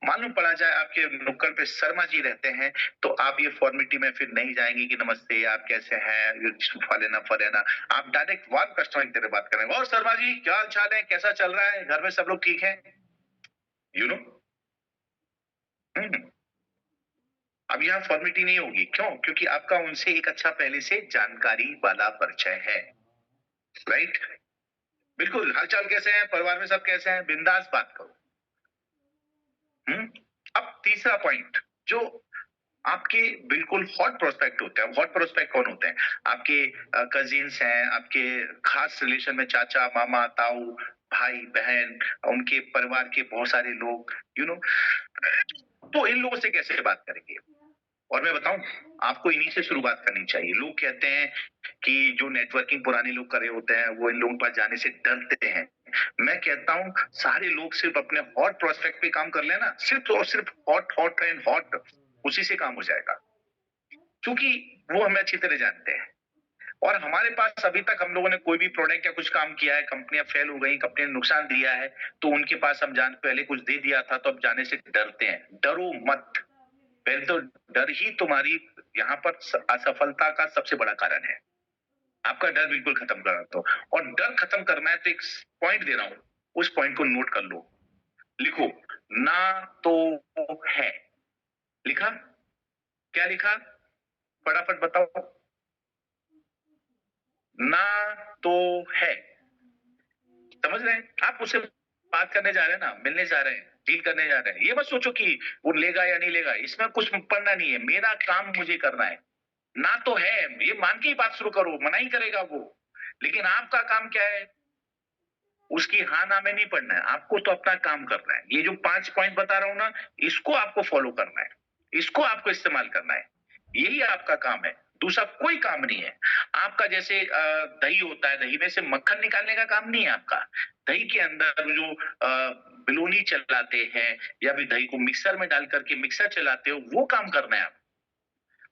B: मालूम पड़ा जाए आपके नुक्कड़ पे शर्मा जी रहते हैं, तो आप ये फॉर्मेलिटी में फिर नहीं जाएंगे कि नमस्ते, आप कैसे हैं, फलेना फलेना। आप डायरेक्ट वार्म कस्टमर की तरह बात करेंगे, और शर्मा जी क्या हाल चाल है, कैसा चल रहा है, घर में सब लोग ठीक है, यू नो। अब यहाँ फॉर्मेलिटी नहीं होगी। क्यों? क्योंकि आपका उनसे एक अच्छा पहले से जानकारी वाला परिचय है। राइट? बिल्कुल, हालचाल कैसे हैं, परिवार में सब कैसे हैं, बिंदास बात करो। अब तीसरा पॉइंट, जो आपके बिल्कुल हॉट प्रोस्पेक्ट होते हैं। हॉट प्रोस्पेक्ट कौन होते हैं? आपके कजिन्स हैं, आपके खास रिलेशन में चाचा, मामा, ताऊ, भाई, बहन, उनके परिवार के बहुत सारे लोग, यू नो। तो इन लोगों से कैसे बात करेंगे? और मैं बताऊं, आपको इन्हीं से शुरुआत करनी चाहिए। लोग कहते हैं कि जो नेटवर्किंग पुराने लोग कर रहे होते हैं वो इन लोगों के पास जाने से डरते हैं। मैं कहता हूं सारे लोग सिर्फ अपने हॉट प्रोस्पेक्ट पे काम कर लेना, सिर्फ और सिर्फ हॉट हॉट एंड हॉट, उसी से काम हो जाएगा, क्योंकि वो हमें अच्छी तरह जानते हैं। और हमारे पास अभी तक हम लोगों ने कोई भी प्रोडक्ट या कुछ काम किया है, कंपनियां फेल हो गई, कंपनी ने नुकसान दिया है, तो उनके पास हम जान पहले कुछ दे दिया था तो अब जाने से डरते हैं। डरो मत। पहले तो डर ही तुम्हारी यहाँ पर असफलता का सबसे बड़ा कारण है। आपका डर बिल्कुल खत्म करा दो। और डर खत्म करना है तो एक पॉइंट दे रहा हूं, उस पॉइंट को नोट कर लो, लिखो। ना तो है। लिखा? क्या लिखा? फटाफट बताओ। ना तो है। समझ रहे हैं? आप उससे बात करने जा रहे हैं ना, मिलने जा रहे हैं, डील करने जा रहे हैं, ये मत सोचो कि वो लेगा या नहीं लेगा, इसमें कुछ पढ़ना नहीं है। मेरा काम मुझे करना है। ना तो है, ये मान के ही बात शुरू करो, मना ही करेगा वो, लेकिन आपका काम क्या है? उसकी हाँ ना में नहीं पढ़ना है, आपको तो अपना काम करना है। ये जो 5 पॉइंट बता रहा हूं ना, इसको आपको फॉलो करना है, इसको आपको इस्तेमाल करना है, यही आपका काम है। दूसरा कोई काम नहीं है आपका। जैसे दही होता है, दही में से मक्खन निकालने का काम नहीं है आपका। दही के अंदर जो बिलोनी चलाते हैं या फिर दही को मिक्सर में डाल करके मिक्सर चलाते हो, वो काम करना है आप।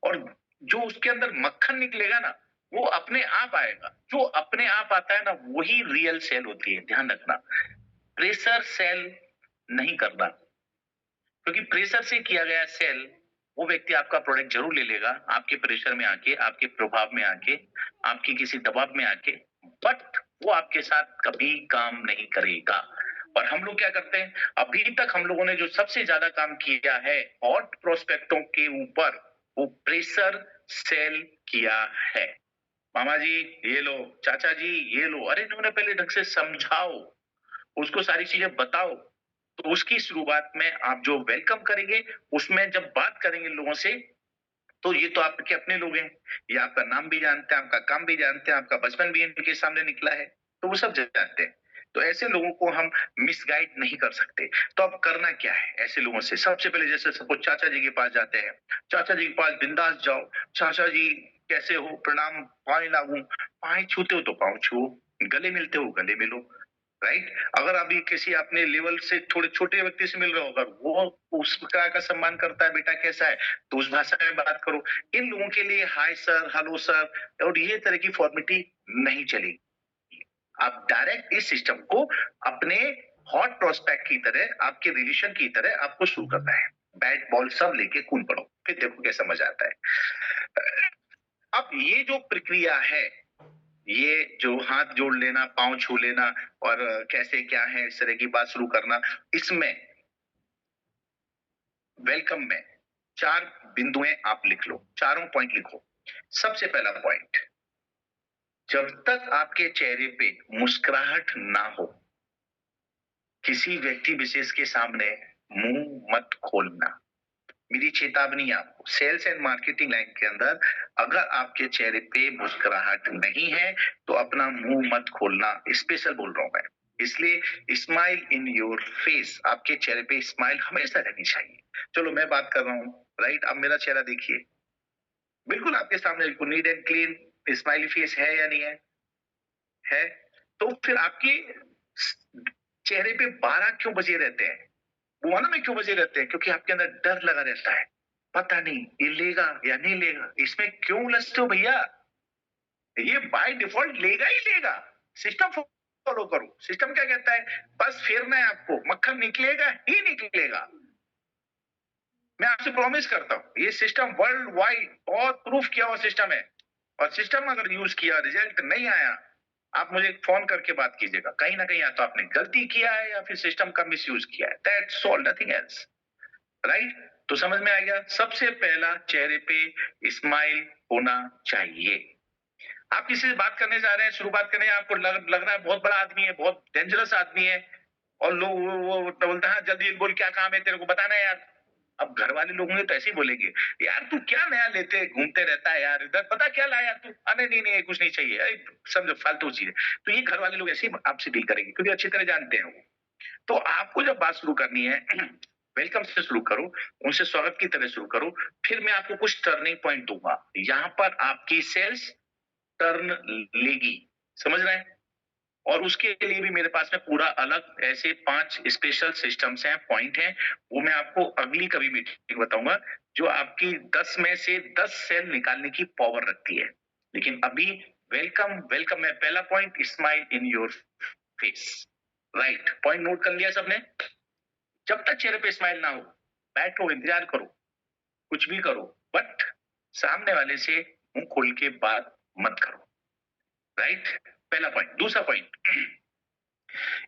B: और जो उसके अंदर मक्खन निकलेगा ना, वो अपने आप आएगा। जो अपने आप आता है ना, वही रियल सेल होती है, ध्यान रखना। प्रेशर सेल नहीं करना, क्योंकि प्रेशर से किया गया सेल, वो व्यक्ति आपका प्रोडक्ट जरूर ले लेगा, आपके प्रेशर में आके, आपके प्रभाव में आके, आपकी किसी दबाव में आके, बट वो आपके साथ कभी काम नहीं करेगा। और हम लोग क्या करते हैं? अभी तक हम लोगों ने जो सबसे ज्यादा काम किया है हॉट प्रोस्पेक्टों के ऊपर, वो प्रेशर सेल किया है। मामा जी ये लो, चाचा जी ये लो, अरे इन्होंने पहले ढंग से समझाओ, उसको सारी चीजें बताओ। तो उसकी शुरुआत में आप जो वेलकम करेंगे, उसमें जब बात करेंगे लोगों से, तो ये तो आपके अपने लोग हैं, ये आपका नाम भी जानते हैं, आपका काम भी जानते हैं, आपका बचपन भी इनके सामने निकला है, तो वो सब जानते हैं। तो ऐसे लोगों को हम मिसगाइड नहीं कर सकते। तो अब करना क्या है ऐसे लोगों से? सबसे पहले जैसे सपोज चाचा जी के पास जाते हैं, चाचा जी के पास बिंदास जाओ। चाचा जी कैसे हो? प्रणाम, पानी लागू, पानी छूते हो तो पाँव छुओ, गले मिलते हो गले मिलो, राइट? अगर अभी किसी अपने लेवल से थोड़े छोटे व्यक्ति से मिल रहे हो, अगर वो उस प्रकार का सम्मान करता है, बेटा कैसा है, तो उस भाषा में बात करो। इन लोगों के लिए हाय सर, हेलो सर और ये तरह की फॉर्मेलिटी नहीं चलेगी। आप डायरेक्ट इस सिस्टम को अपने हॉट प्रोस्पेक्ट की तरह, आपके रिलेशन की तरह आपको शुरू करना है। बैट बॉल सब लेके कूद पड़ो, फिर देखो कैसा मजा आता है। अब ये जो प्रक्रिया है, ये जो हाथ जोड़ लेना, पांव छू लेना और कैसे क्या है इस तरह की बात शुरू करना, इसमें वेलकम में 4 बिंदुएं आप लिख लो, चारों पॉइंट लिखो। सबसे पहला पॉइंट, जब तक आपके चेहरे पे मुस्कुराहट ना हो, किसी व्यक्ति विशेष के सामने मुंह मत खोलना। मेरी चेतावनी है आपको, सेल्स एंड मार्केटिंग लाइन के अंदर अगर आपके चेहरे पे मुस्कुराहट नहीं है तो अपना मुंह मत खोलना। स्पेशल बोल रहा हूं मैं, इसलिए स्माइल इन योर फेस, आपके चेहरे पे स्माइल हमेशा रहनी चाहिए। चलो मैं बात कर रहा हूँ, राइट? अब मेरा चेहरा देखिए, बिल्कुल आपके सामने, बिल्कुल neat and clean smiley face है या नहीं है? है। तो फिर आपके चेहरे पे 12 क्यों बजे रहते हैं? वो मालूम है क्यों बजे रहते हैं? क्योंकि आपके अंदर डर लगा रहता है, पता नहीं ये लेगा या नहीं लेगा। इसमें क्यों उलझते हो भैया? ये बाय डिफॉल्ट लेगा ही लेगा। सिस्टम फॉलो करो। सिस्टम क्या कहता है? बस फेरना है आपको, मक्खन निकलेगा ही निकलेगा। मैं आपसे प्रॉमिस करता हूं, ये सिस्टम वर्ल्ड वाइड बहुत प्रूफ किया हुआ सिस्टम है। और सिस्टम अगर यूज किया, रिजल्ट नहीं आया, आप मुझे फोन करके बात कीजिएगा। कहीं ना कहीं या तो आपने गलती किया है या फिर सिस्टम का मिसयूज किया है। That's all, nothing else, right? तो समझ में आ गया। सबसे पहला चेहरे पे स्माइल होना चाहिए। आप किसी से बात करने जा रहे हैं, शुरुआत करने, आपको लग रहा है बहुत बड़ा आदमी है, बहुत डेंजरस आदमी है, और लोग वो बोलता है जल्दी बोल क्या काम है तेरे को, बताना है यार। अब घर वाले लोग मुझे तो ऐसे ही बोलेंगे, यार तू क्या नया लेते घूमते रहता है यार, इधर पता क्या लाया तू, अरे नहीं नहीं कुछ नहीं चाहिए, अरे समझो फालतू चीज है। तो ये घर वाले लोग ऐसे ही आपसे डील करेंगे क्योंकि अच्छी तरह जानते हैं वो। तो आपको जब बात शुरू करनी है वेलकम से शुरू करो, उनसे स्वागत की तरह शुरू करो। फिर मैं आपको कुछ टर्निंग पॉइंट दूंगा, यहाँ पर आपकी सेल्स टर्न लेगी, समझ रहे हैं। और उसके लिए भी मेरे पास में पूरा अलग ऐसे 5 स्पेशल सिस्टम्स हैं, पॉइंट हैं, वो मैं आपको अगली कभी मीटिंग बताऊंगा, जो आपकी 10 में से 10 सेल निकालने की पावर रखती है। लेकिन अभी वेलकम वेलकम में पहला point, smile in your face. Right, point note कर लिया सबने। जब तक चेहरे पे स्माइल ना हो, बैठो, इंतजार करो, कुछ भी करो, बट सामने वाले से मुंह खोल के बात मत करो। राइट, पहला पॉइंट। दूसरा point,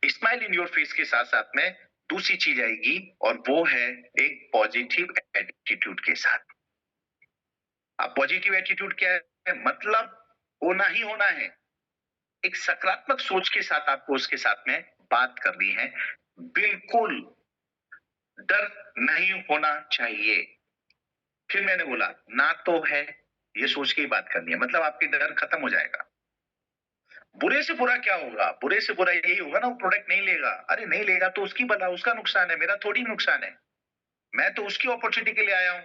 B: smile in your face के साथ साथ में दूसरी चीज आएगी, और वो है एक पॉजिटिव एटीट्यूड के साथ। अब पॉजिटिव एटीट्यूड क्या है, मतलब होना ही होना है, एक सकारात्मक सोच के साथ आपको उसके साथ में बात करनी है। बिल्कुल डर नहीं होना चाहिए। फिर मैंने बोला ना तो है, ये सोच के ही बात करनी है, मतलब आपके डर खत्म हो जाएगा। बुरे से बुरा क्या होगा, बुरे से बुरा यही होगा ना, वो प्रोडक्ट नहीं लेगा। अरे नहीं लेगा तो उसकी भला, उसका नुकसान है, मेरा थोड़ी नुकसान है। मैं तो उसकी अपॉर्चुनिटी के लिए आया हूँ,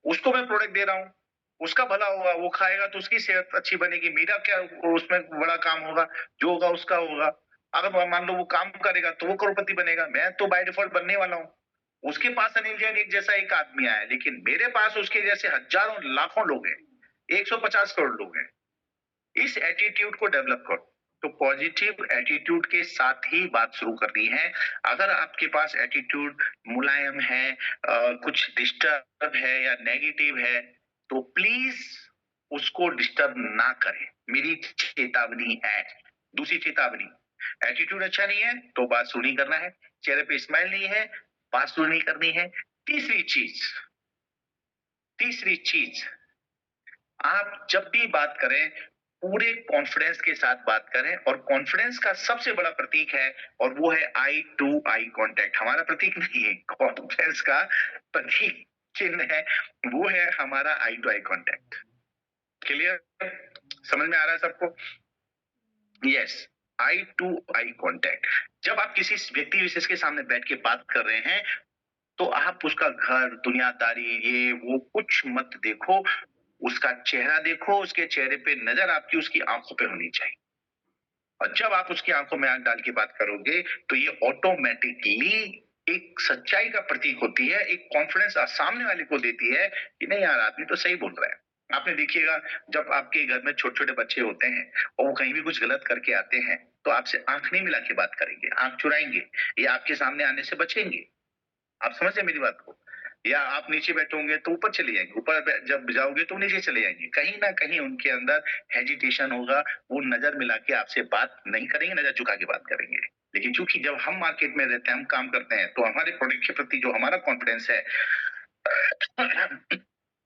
B: उसको मैं प्रोडक्ट दे रहा हूँ, उसका भला होगा, वो खाएगा तो उसकी सेहत अच्छी बनेगी, मेरा क्या उसमें बड़ा काम होगा, जो होगा उसका होगा। अगर मान लो वो काम करेगा तो वो करोड़पति बनेगा, मैं तो बाय डिफॉल्ट बनने वाला हूँ। उसके पास अनिल जैन एक जैसा एक आदमी आया, लेकिन मेरे पास उसके जैसे हजारों लाखों लोग हैं, 150 करोड़ लोग हैं। इस एटीट्यूड को डेवलप करो। तो पॉजिटिव एटीट्यूड के साथ ही बात शुरू करनी है। अगर आपके पास एटीट्यूड मुलायम है, कुछ डिस्टर्ब है या नेगेटिव है, तो प्लीज उसको डिस्टर्ब ना करें, मेरी चेतावनी है। दूसरी चेतावनी, एटीट्यूड अच्छा नहीं है तो बात शुरू नहीं करना है, चेहरे पे स्माइल नहीं है, बात शुरू नहीं करनी है। तीसरी चीज, आप जब भी बात करें पूरे कॉन्फिडेंस के साथ बात करें, और कॉन्फिडेंस का सबसे बड़ा प्रतीक है, और वो है आई टू आई कांटेक्ट। हमारा प्रतीक नहीं है, कॉन्फिडेंस का प्रतीक चिन्ह है, वो है हमारा eye to eye contact. Clear, समझ में आ रहा है सबको? Yes, eye to eye contact. जब आप किसी व्यक्ति विशेष के सामने बैठ के बात कर रहे हैं, तो आप उसका घर, दुनियादारी, ये वो कुछ मत देखो, उसका चेहरा देखो, उसके चेहरे पे नजर आपकी उसकी आंखों पे होनी चाहिए। और जब आप उसकी आंखों में आंख डाल के बात करोगे, तो ये ऑटोमेटिकली एक सच्चाई का प्रतीक होती है, एक कॉन्फिडेंस सामने वाले को देती है कि नहीं यार आदमी तो सही बोल रहा है। आपने देखिएगा, जब आपके घर में छोटे छोटे बच्चे होते हैं और वो कहीं भी कुछ गलत करके आते हैं, तो आपसे आंख नहीं मिला के बात करेंगे, आंख चुराएंगे, या आपके सामने आने से बचेंगे। आप समझ रहे मेरी बात को? या आप नीचे बैठे होंगे तो ऊपर चले जाएंगे, ऊपर जब जाओगे तो नीचे चले जाएंगे। कहीं ना कहीं उनके अंदर हेजिटेशन होगा, वो नजर मिला के आपसे बात नहीं करेंगे, नजर झुका के बात करेंगे। लेकिन चूंकि जब हम मार्केट में रहते हैं, हम काम करते हैं, तो हमारे प्रोडक्ट के प्रति जो हमारा कॉन्फिडेंस है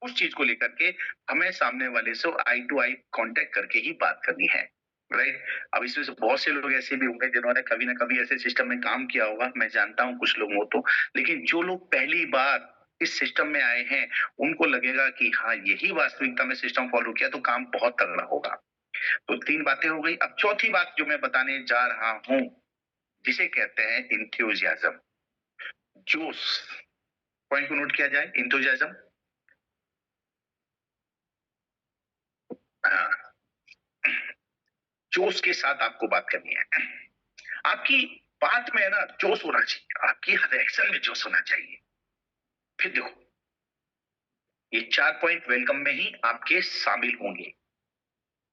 B: उस चीज को लेकर के हमें सामने वाले से आई टू आई कांटेक्ट करके ही बात करनी है। राइट, अब इसमें से बहुत से लोग ऐसे भी होंगे जिन्होंने कभी ना कभी ऐसे सिस्टम में काम किया होगा, मैं जानता हूँ कुछ लोग हो तो, लेकिन जो लोग पहली बार इस सिस्टम में आए हैं, उनको लगेगा कि हाँ यही वास्तविकता में सिस्टम फॉलो किया तो काम बहुत तगड़ा होगा। तो 3 बातें हो गई। अब चौथी बात जो मैं बताने जा रहा हूं, जिसे कहते हैं इंथ्यूजियाज्म, जोश। पॉइंट को नोट किया जाए, इंथ्यूजियाज्म। हाँ, जोश के साथ आपको बात करनी है। आपकी बात में ना जोश होना चाहिए, आपकी हर एक्शन में जोश होना चाहिए। फिर देखो, ये 4 पॉइंट वेलकम में ही आपके शामिल होंगे।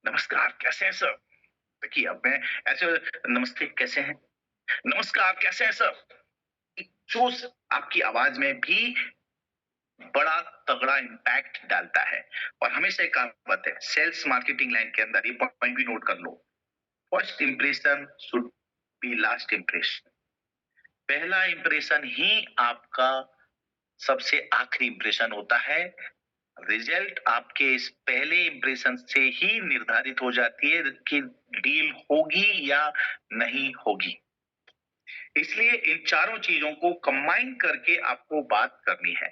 B: नमस्कार, कैसे हैं सर? देखिए अब मैं ऐसे, नमस्ते कैसे हैं, नमस्कार कैसे हैं सर, जोश आपकी आवाज में भी बड़ा तगड़ा इम्पैक्ट डालता है। और हमेशा एक कहावत है सेल्स मार्केटिंग लाइन के अंदर, ये पॉइंट भी नोट कर लो, first impression should be last impression. पहला इंप्रेशन ही आपका सबसे आखिरी इंप्रेशन होता है। रिजल्ट आपके इस पहले इंप्रेशन से ही निर्धारित हो जाती है कि डील होगी या नहीं होगी। इसलिए इन चारों चीजों को कंबाइन करके आपको बात करनी है।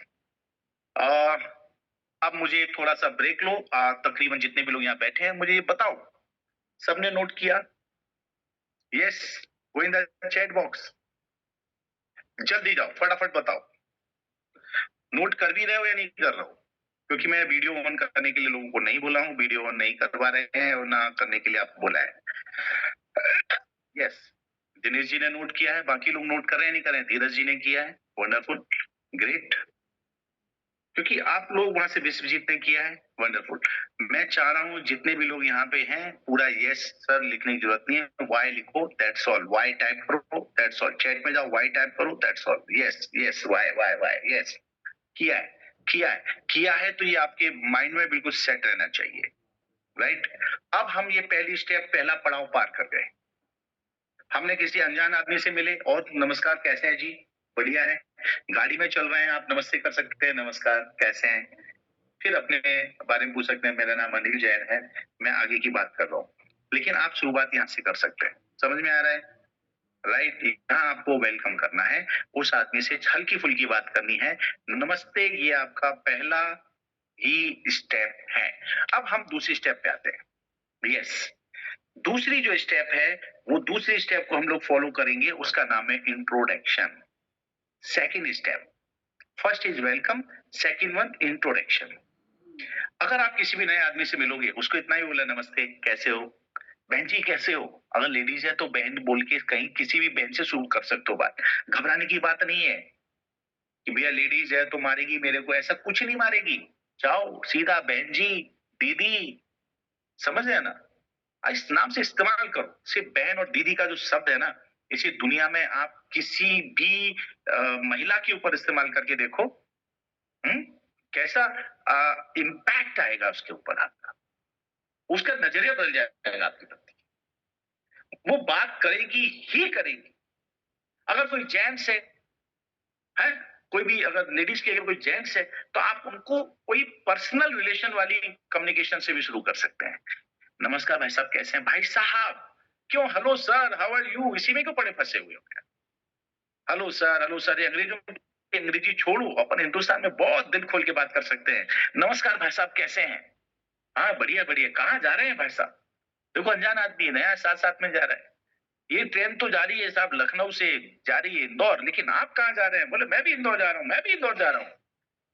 B: अब मुझे थोड़ा सा ब्रेक लो। तकरीबन जितने भी लोग यहाँ बैठे हैं मुझे ये बताओ, सबने नोट किया? Yes, go in the chat box, जल्दी जाओ, फटाफट बताओ, नोट कर भी रहे हो या नहीं कर रहे हो? क्योंकि मैं वीडियो ऑन करने के लिए लोगों को नहीं बोला हूँ, वीडियो ऑन नहीं करवा रहे हैं और ना करने के लिए आपको बोला है। यस, दिनेश जी ने नोट किया है, बाकी लोग नोट कर रहे हैं नहीं कर रहे हैं? धीरज जी ने किया है, वंडरफुल, ग्रेट, क्योंकि आप लोग वहां से विश्वजीत ने किया है, वंडरफुल। मैं चाह रहा हूँ जितने भी लोग यहाँ पे हैं पूरा यस सर लिखने की जरूरत नहीं है, वाई लिखो, दैट्स ऑल, वाई टाइप करो, दैट्स ऑल, चैट में जाओ, वाई टाइप करो, that's all, yes yes, Y Y Y, yes, किया है, किया है, किया है, तो ये आपके माइंड में बिल्कुल सेट रहना चाहिए, राइट? अब हम ये पहली स्टेप, पहला पड़ाव पार कर गए। हमने किसी अनजान आदमी से मिले और नमस्कार कैसे हैं जी, बढ़िया है, गाड़ी में चल रहे हैं आप नमस्ते कर सकते हैं, नमस्कार कैसे हैं, फिर अपने बारे में पूछ सकते हैं, मेरा नाम अनिल जैन है, मैं आगे की बात कर रहा हूँ, लेकिन आप शुरुआत यहाँ से कर सकते हैं। समझ में आ रहा है, राइट? यहाँ आपको वेलकम करना है, उस आदमी से हल्की फुल्की बात करनी है, नमस्ते, ये आपका पहला ही स्टेप है। अब हम दूसरी स्टेप पे आते हैं। यस, दूसरी जो स्टेप है वो दूसरी स्टेप को हम लोग फॉलो करेंगे, उसका नाम है introduction. Second step, first is welcome, second one introduction. अगर आप किसी भी नए आदमी से मिलोगे, उसको इतना ही बोला, नमस्ते कैसे हो, बहन जी कैसे हो, अगर लेडीज है तो बहन बोल के कहीं किसी भी बहन से शुरू कर सकते हो बात। घबराने की बात नहीं है कि भैया लेडीज है तो मारेगी मेरे को, ऐसा कुछ नहीं मारेगी, जाओ सीधा बहन जी, दीदी, समझ रहे हैं ना? इस नाम से इस्तेमाल करो। सिर्फ बहन और दीदी का जो शब्द है ना, इसी दुनिया में आप किसी भी महिला के ऊपर इस्तेमाल करके देखो, कैसा इम्पैक्ट आएगा उसके ऊपर आपका, उसका नजरिया बदल जाएगा आपके प्रति, वो बात करेगी ही करेगी। अगर कोई जेंट्स है, कोई भी अगर लेडीज की अगर कोई जेंट्स है तो आप उनको कोई पर्सनल रिलेशन वाली कम्युनिकेशन से भी शुरू कर सकते हैं। नमस्कार भाई साहब कैसे हैं? भाई साहब क्यों, hello sir, how are you, इसी में क्यों पड़े फंसे हुए हो क्या? हेलो सर, हेलो सर, ये अंग्रेजी छोड़ो, अपन हिंदुस्तान में बहुत दिल खोल के बात कर सकते हैं। नमस्कार भाई साहब कैसे हैं? हाँ बढ़िया बढ़िया, कहाँ जा रहे हैं भाई साहब? देखो अनजान आदमी है, नया साथ साथ में जा रहा है, ये ट्रेन तो जा रही है साहब लखनऊ से, जा रही है इंदौर, लेकिन आप कहाँ जा रहे हैं? बोले मैं भी इंदौर जा रहा हूँ, मैं भी इंदौर जा रहा हूँ।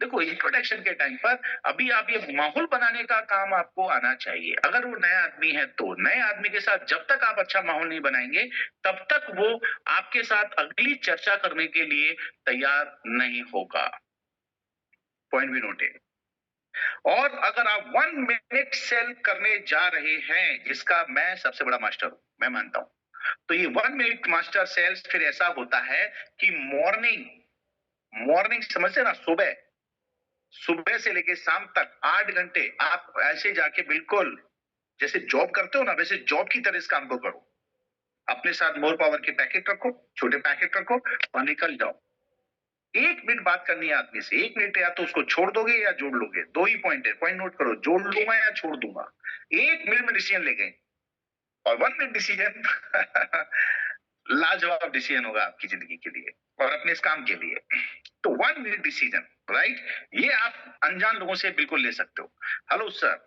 B: देखो इंट्रोडक्शन के टाइम पर अभी आप ये माहौल बनाने का काम आपको आना चाहिए। अगर वो नया आदमी है तो नए आदमी के साथ जब तक आप अच्छा माहौल नहीं बनाएंगे तब तक वो आपके साथ अगली चर्चा करने के लिए तैयार नहीं होगा। पॉइंट भी नोटेड। और अगर आप 1 मिनट सेल करने जा रहे हैं, जिसका मैं सबसे बड़ा मास्टर हूं, मैं मानता हूं, तो ये 1 मिनट मास्टर सेल्स फिर ऐसा होता है कि मॉर्निंग मॉर्निंग समझते ना, सुबह सुबह से लेके शाम तक 8 घंटे आप ऐसे जाके बिल्कुल जैसे जॉब करते हो ना, वैसे जॉब की तरह इस काम को करो। अपने साथ मोर पावर के पैकेट रखो, छोटे पैकेट रखो और निकल जाओ। 1 मिनट बात करनी है आदमी से, 1 मिनट या तो उसको छोड़ दोगे या जोड़ लोगे, दो ही पॉइंट है, पॉइंट नोट करो, जोड़ लूंगा या छोड़ दूंगा। 1 मिनट में डिसीजन ले गए और 1 मिनट डिसीजन लाजवाब डिसीजन होगा आपकी जिंदगी के लिए और अपने इस काम के लिए। तो 1 मिनट डिसीजन, राइट, ये आप अनजान लोगों से बिल्कुल ले सकते हो। हेलो सर,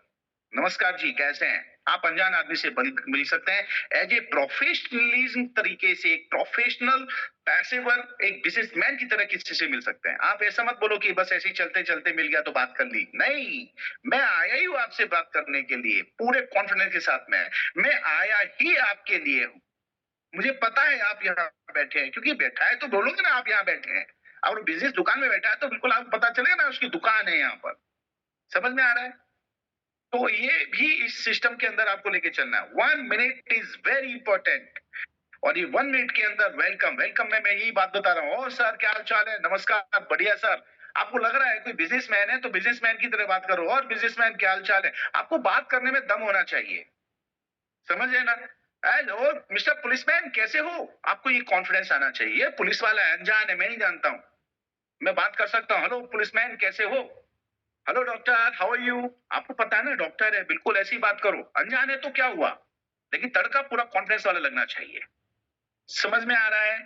B: नमस्कार जी कैसे हैं? आप अनजान आदमी से मिल सकते हैं एज ए प्रोफेशनलिज्म तरीके से, एक प्रोफेशनल पैसेवर, एक बिजनेसमैन की तरह किसी से मिल सकते हैं। आप ऐसा मत बोलो कि बस ऐसे ही चलते चलते मिल गया तो बात कर ली, नहीं, मैं आया ही हूं आपसे बात करने के लिए पूरे कॉन्फिडेंस के साथ में, मैं आया ही आपके लिए हूं। मुझे पता है आप यहाँ बैठे हैं, क्योंकि बैठा है तो बोलोगे ना आप यहाँ बैठे हैं। अगर बिजनेस दुकान में बैठा है तो बिल्कुल आपको पता चलेगा ना उसकी दुकान है यहाँ पर। समझ में आ रहा है? तो ये भी इस सिस्टम के अंदर आपको लेके चलना है। 1 मिनट इज वेरी इंपॉर्टेंट और ये 1 मिनट के अंदर वेलकम, वेलकम में मैं यही बात बता रहा हूँ, और सर क्या हाल चाल है, नमस्कार, बढ़िया सर। आपको लग रहा है कोई बिजनेसमैन है तो बिजनेसमैन की तरह बात करो, और बिजनेसमैन क्या हाल चाल है। आपको बात करने में दम होना चाहिए, समझ रहे ना? हेलो मिस्टर पुलिसमैन कैसे हो, आपको ये कॉन्फिडेंस आना चाहिए। पुलिस वाला है, अनजान है, मैं नहीं जानता हूं, मैं बात कर सकता हूं, हेलो पुलिसमैन कैसे हो, hello doctor how are you, आपको पता है ना डॉक्टर है, बिल्कुल ऐसी बात करो। अनजान है तो क्या हुआ, लेकिन तड़का पूरा कॉन्फिडेंस वाला लगना चाहिए। समझ में आ रहा है?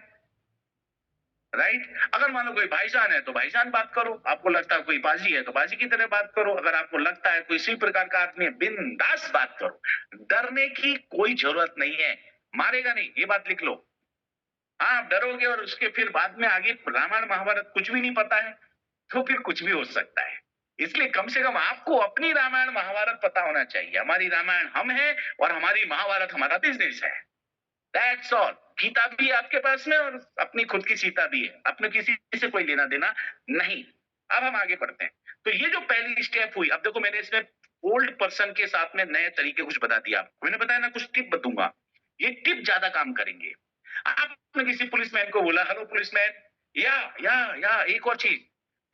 B: राइट। अगर मान लो कोई भाईजान है तो भाईजान बात करो, आपको लगता है कोई बाजी है तो बाजी की तरह बात करो, अगर आपको लगता है कोई इसी प्रकार का आदमी है बिंदास बात करो। डरने की कोई जरूरत नहीं है, मारेगा नहीं, ये बात लिख लो। हाँ, आप डरोगे और उसके फिर बाद में आगे रामायण महाभारत कुछ भी नहीं पता है तो फिर कुछ भी हो सकता है। इसलिए कम से कम आपको अपनी रामायण महाभारत पता होना चाहिए। हमारी रामायण हम है और हमारी महाभारत हमारा बिजनेस है। That's all. गीता भी है आपके पास में और अपनी खुद की सीता भी है, अपने किसी से कोई लेना देना नहीं। अब हम आगे बढ़ते हैं। तो ये जो पहली स्टेप हुई, अब देखो मैंने इसमें ओल्ड पर्सन के साथ में नए तरीके कुछ बता दिया आपको। मैंने बताया ना कुछ टिप बताऊंगा, ये टिप ज्यादा काम करेंगे। आपने किसी पुलिसमैन को बोला हेलो पुलिसमैन, या एक और चीज,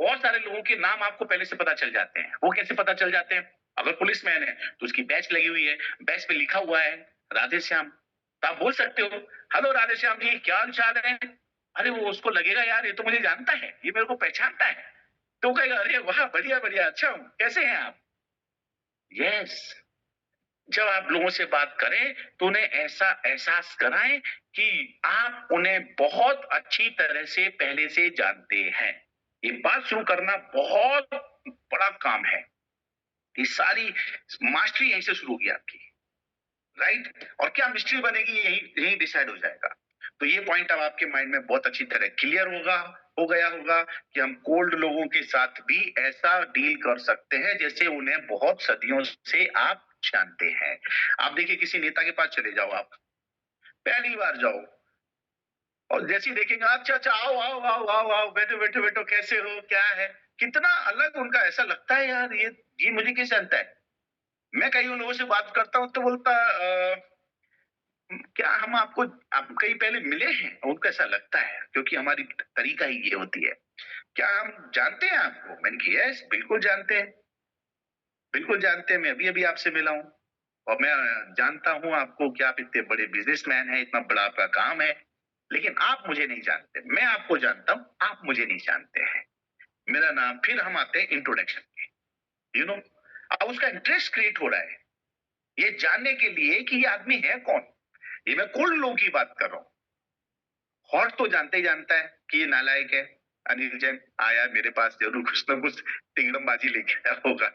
B: बहुत सारे लोगों के नाम आपको पहले से पता चल जाते हैं। वो कैसे पता चल जाते हैं? अगर पुलिसमैन है तो उसकी बैच लगी हुई है, बैच पे लिखा हुआ है राधे श्याम, तो आप बोल सकते हो हेलो राधे श्याम जी, क्या हाल चाल है। अरे वो उसको लगेगा यार ये तो मुझे जानता है, ये मेरे को पहचानता है, तो कहेगा अरे वाह बढ़िया बढ़िया, अच्छा हूं, कैसे हैं आप। यस। जब आप लोगों से बात करें तो उन्हें ऐसा एहसास कराएं कि आप उन्हें बहुत अच्छी तरह से पहले से जानते हैं। ये बात शुरू करना बहुत बड़ा काम है। ये सारी मास्टरी यहीं से शुरू होगी आपकी, राइट। और क्या मिस्ट्री बनेगी यही यही डिसाइड हो जाएगा। तो ये पॉइंट अब आपके माइंड में बहुत अच्छी तरह क्लियर हो गया होगा कि हम कोल्ड लोगों के साथ भी ऐसा डील कर सकते हैं जैसे उन्हें बहुत सदियों से आप जानते हैं। आप देखिए किसी नेता के पास चले जाओ, आप पहली बार जाओ और जैसे ही देखेंगे अच्छा अच्छा आओ आओ आओ आओ आओ, बैठो बैठो बैठो, कैसे हो, क्या है, कितना अलग उनका, ऐसा लगता है यार ये मुझे कैसे जानता है। मैं कई उन लोगों से बात करता हूँ तो बोलता क्या हम आप कहीं पहले मिले हैं, उनको ऐसा लगता है क्योंकि हमारी तरीका ही ये होती है। क्या हम जानते हैं आपको? मैंने कहा यस बिल्कुल जानते हैं, बिल्कुल जानते हैं, मैं अभी अभी आपसे मिला हूँ और मैं जानता हूँ आपको कि आप इतने बड़े बिजनेसमैन हैं, इतना बड़ा आपका काम है, लेकिन आप मुझे नहीं जानते। मैं आपको जानता हूँ, आप मुझे नहीं जानते हैं। मेरा नाम, फिर हम आते हैं इंट्रोडक्शन पे, अब उसका इंटरेस्ट क्रिएट हो रहा है ये जानने के लिए कि ये आदमी है कौन। ये मैं कुल लोगों की बात कर रहा हूँ। हॉट तो जानते ही जानता है कि ये नालायक है, अनिल जैन आया मेरे पास जरूर कुछ ना कुछ तिंगड़मबाजी लेके आया होगा।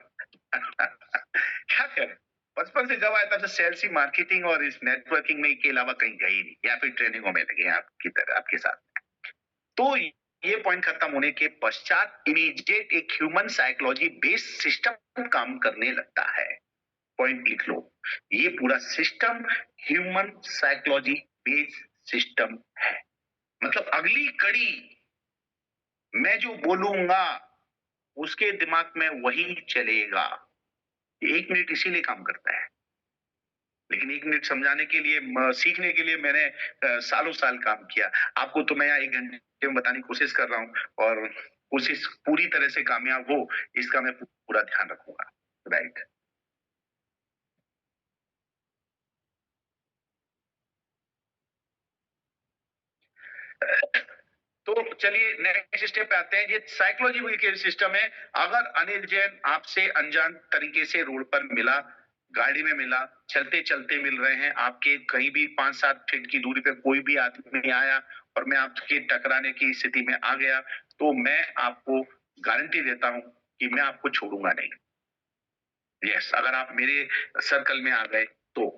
B: क्या करें, बचपन से जब आया तब से सेल्स ही, मार्केटिंग और इस नेटवर्किंग में के अलावा कहीं गई नहीं, या फिर ट्रेनिंगों में लगे हैं आपकी तरह आपके साथ। तो ये पॉइंट खत्म होने के पश्चात इमीडिएट एक ह्यूमन साइकोलॉजी बेस्ड सिस्टम काम करने लगता है। पॉइंट लिख लो, ये पूरा system human psychology based system है। मतलब अगली कड़ी मैं जो बोलूंगा उसके दिमाग में वही चलेगा। 1 मिनट इसीलिए काम करता है, लेकिन 1 मिनट समझाने के लिए सीखने के लिए मैंने सालों साल काम किया। आपको तो मैं यहाँ 1 घंटे में बताने की कोशिश कर रहा हूँ और कोशिश पूरी तरह से कामयाब हो इसका मैं पूरा ध्यान रखूंगा, राइट। तो चलिए नेक्स्ट स्टेप पे आते हैं। ये साइकोलॉजी के सिस्टम है। अगर अनिल जैन आपसे अनजान तरीके से रोड पर मिला, गाड़ी में मिला, चलते चलते मिल रहे हैं, आपके कहीं भी 5-7 फीट की दूरी पे कोई भी आदमी आया और मैं आपके टकराने की स्थिति में आ गया, तो मैं आपको गारंटी देता हूं कि मैं आपको छोड़ूंगा नहीं। यस, अगर आप मेरे सर्कल में आ गए तो,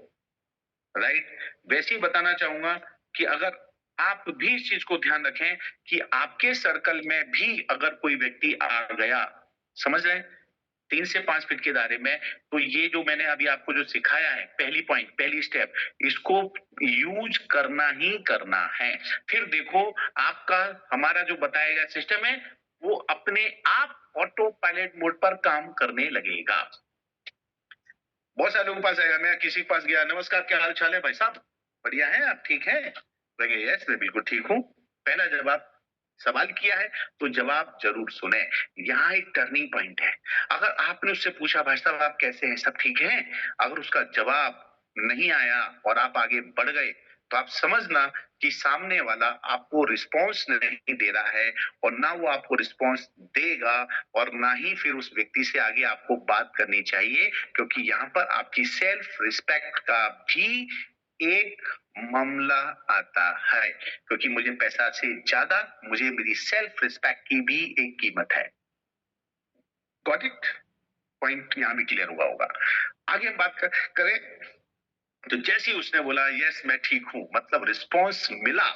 B: राइट। वैसे ही बताना चाहूंगा कि अगर आप भी इस चीज को ध्यान रखें कि आपके सर्कल में भी अगर कोई व्यक्ति आ गया, समझ रहे हैं, 3 से 5 फीट के दायरे में, तो ये जो मैंने अभी आपको जो सिखाया है, पहली पॉइंट, पहली स्टेप, इसको यूज करना ही करना है। फिर देखो आपका हमारा जो बताया गया सिस्टम है वो अपने आप ऑटो पायलट मोड पर काम करने लगेगा। बहुत सारे लोगों के पास आएगा, मैं किसी के पास गया, नमस्कार क्या हाल चाल है भाई साहब, बढ़िया है, आप ठीक है? लगे यस मैं बिल्कुल ठीक हूँ। पहला जवाब सवाल किया है तो जवाब जरूर सुने। यहाँ एक टर्निंग पॉइंट है। अगर आपने उससे पूछा भाई साहब आप कैसे हैं, सब ठीक है, अगर उसका जवाब नहीं आया और आप आगे बढ़ गए तो आप समझना कि सामने वाला आपको रिस्पॉन्स नहीं दे रहा है और ना वो आपको रिस्पॉन्स देगा और ना ही फिर उस व्यक्ति से आगे आपको बात करनी चाहिए, क्योंकि यहाँ पर आपकी सेल्फ रिस्पेक्ट का भी एक मामला आता है, क्योंकि मुझे पैसा से ज्यादा मुझे मेरी सेल्फ रिस्पेक्ट की भी एक कीमत है। Got it? पॉइंट यहाँ भी क्लियर हुआ होगा। आगे हम बात करें तो जैसे ही उसने बोला यस मैं ठीक हूं, मतलब रिस्पॉन्स मिला,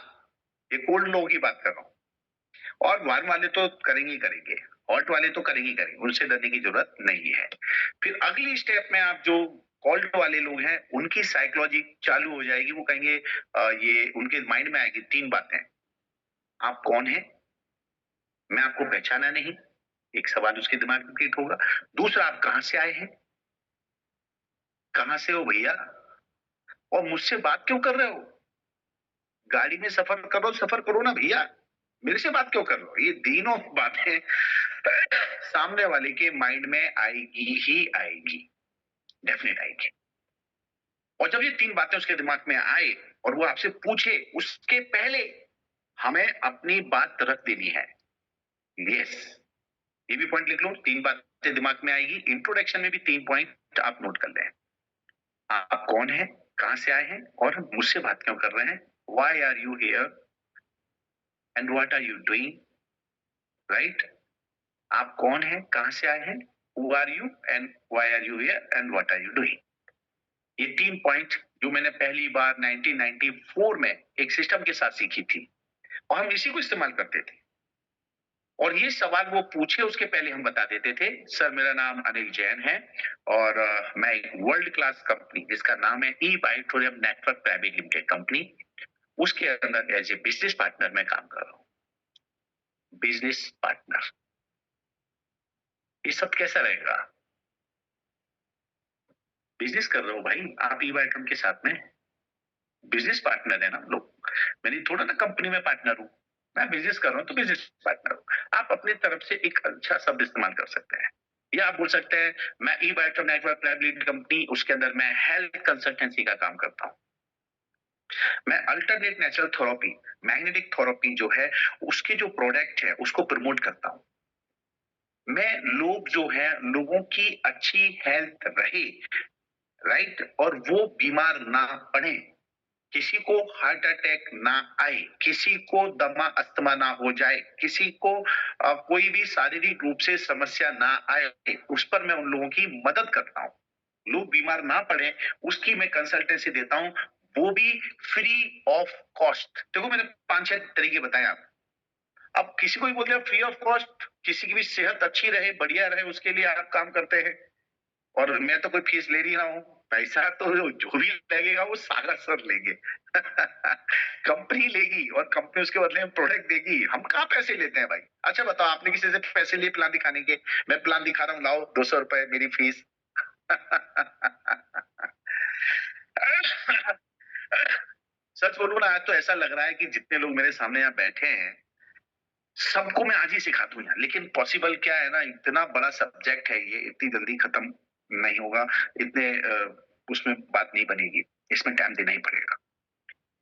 B: ये कोल्ड लोगों की बात कर रहा हूं, और वार्म वाले तो करेंगे ही करेंगे, हॉट वाले तो करेंगे ही करेंगे, उनसे डरने की जरूरत नहीं है। फिर अगली स्टेप में आप जो कॉल्ड वाले लोग हैं उनकी साइकोलॉजी चालू हो जाएगी, वो कहेंगे ये उनके माइंड में आएगी तीन बातें। आप कौन हैं? मैं आपको पहचाना नहीं, एक सवाल उसके दिमाग में क्लिक होगा। दूसरा, आप कहां से आए हैं? कहां से हो भैया? और मुझसे बात क्यों कर रहे हो? गाड़ी में सफर करो, सफर करो ना भैया, मेरे से बात क्यों कर रहे हो? ये तीनों बातें सामने वाले के माइंड में आएगी ही आएगी, डेफिनेट आएगी। और जब ये तीन बातें उसके दिमाग में आए और वो आपसे पूछे, उसके पहले हमें अपनी बात रख देनी है। यस, ये भी पॉइंट लिख लो, तीन बातें दिमाग में आएगी। इंट्रोडक्शन में भी तीन पॉइंट आप नोट कर लें। आप कौन है, कहां से आए हैं, और मुझसे बात क्यों कर रहे हैं? Why are you here and what are you doing? Right? आप कौन है, कहां से आए हैं, who are you and why are you here and what are you doing? ये तीन पॉइंट जो मैंने पहली बार 1994 में एक सिस्टम के साथ सीखी थी, और हम इसी को इस्तेमाल करते थे। और ये सवाल वो पूछे उसके पहले हम बता देते थे, सर मेरा नाम अनिल जैन है और मैं एक वर्ल्ड क्लास कंपनी जिसका नाम है ई बायोटोरियम नेटवर्क प्राइवेट लिमिटेड कंपनी, उसके अंदर एज ए बिजनेस पार्टनर मैं काम कर रहा हूँ। बिजनेस पार्टनर, ये सब कैसा रहेगा? बिजनेस कर रहे हो भाई आप ई बायोटोरियम के साथ में, बिजनेस पार्टनर है ना हम लोग। मैंने थोड़ा ना कंपनी में पार्टनर हूँ, मैं बिजनेस कर रहा हूँ तो बिजनेस पार्टनर हूँ। आप अपनी तरफ से एक अच्छा शब्द इस्तेमाल कर सकते हैं, या आप बोल सकते हैं मैं ई बायोटोम नेटवर्क प्राइवेट लिमिटेड कंपनी, उसके अंदर मैं हेल्थ कंसल्टेंसी का काम करता हूँ। मैं alternate natural therapy, magnetic therapy जो है उसके जो प्रोडक्ट है उसको प्रमोट करता हूँ। मैं लोग जो है लोगों की अच्छी हेल्थ रहे, राइट, और वो बीमार ना पड़े, किसी को हार्ट अटैक ना आए, किसी को दमा अस्थमा ना हो जाए, किसी को कोई भी शारीरिक रूप से समस्या ना आए, उस पर मैं उन लोगों की मदद करता हूँ। लोग बीमार ना पड़े उसकी मैं कंसल्टेंसी देता हूँ, वो भी फ्री ऑफ कॉस्ट। देखो मैंने 5-6 तरीके बताए आप। अब किसी को भी बोलते हैं फ्री ऑफ कॉस्ट, किसी की भी सेहत अच्छी रहे, बढ़िया रहे, उसके लिए आप काम करते हैं। और मैं तो कोई फीस ले नहीं रहा हूँ, पैसा तो जो भी लगेगा वो सागर सर लेंगे। कंपनी लेगी और कंपनी उसके बदले में प्रोडक्ट देगी, हम कहाँ पैसे लेते हैं भाई? अच्छा बताओ, आपने किसी से पैसे लिए प्लान दिखाने के? मैं प्लान दिखा रहा हूँ, लाओ 200 रुपए मेरी फीस। सच बोलूं ना, आज तो ऐसा लग रहा है कि जितने लोग मेरे सामने यहाँ बैठे हैं सबको मैं आज ही सिखा दूं यार, लेकिन पॉसिबल क्या है ना, इतना बड़ा सब्जेक्ट है ये, इतनी जल्दी खत्म नहीं होगा, इतने उसमें बात नहीं बनेगी, इसमें टाइम देना ही पड़ेगा।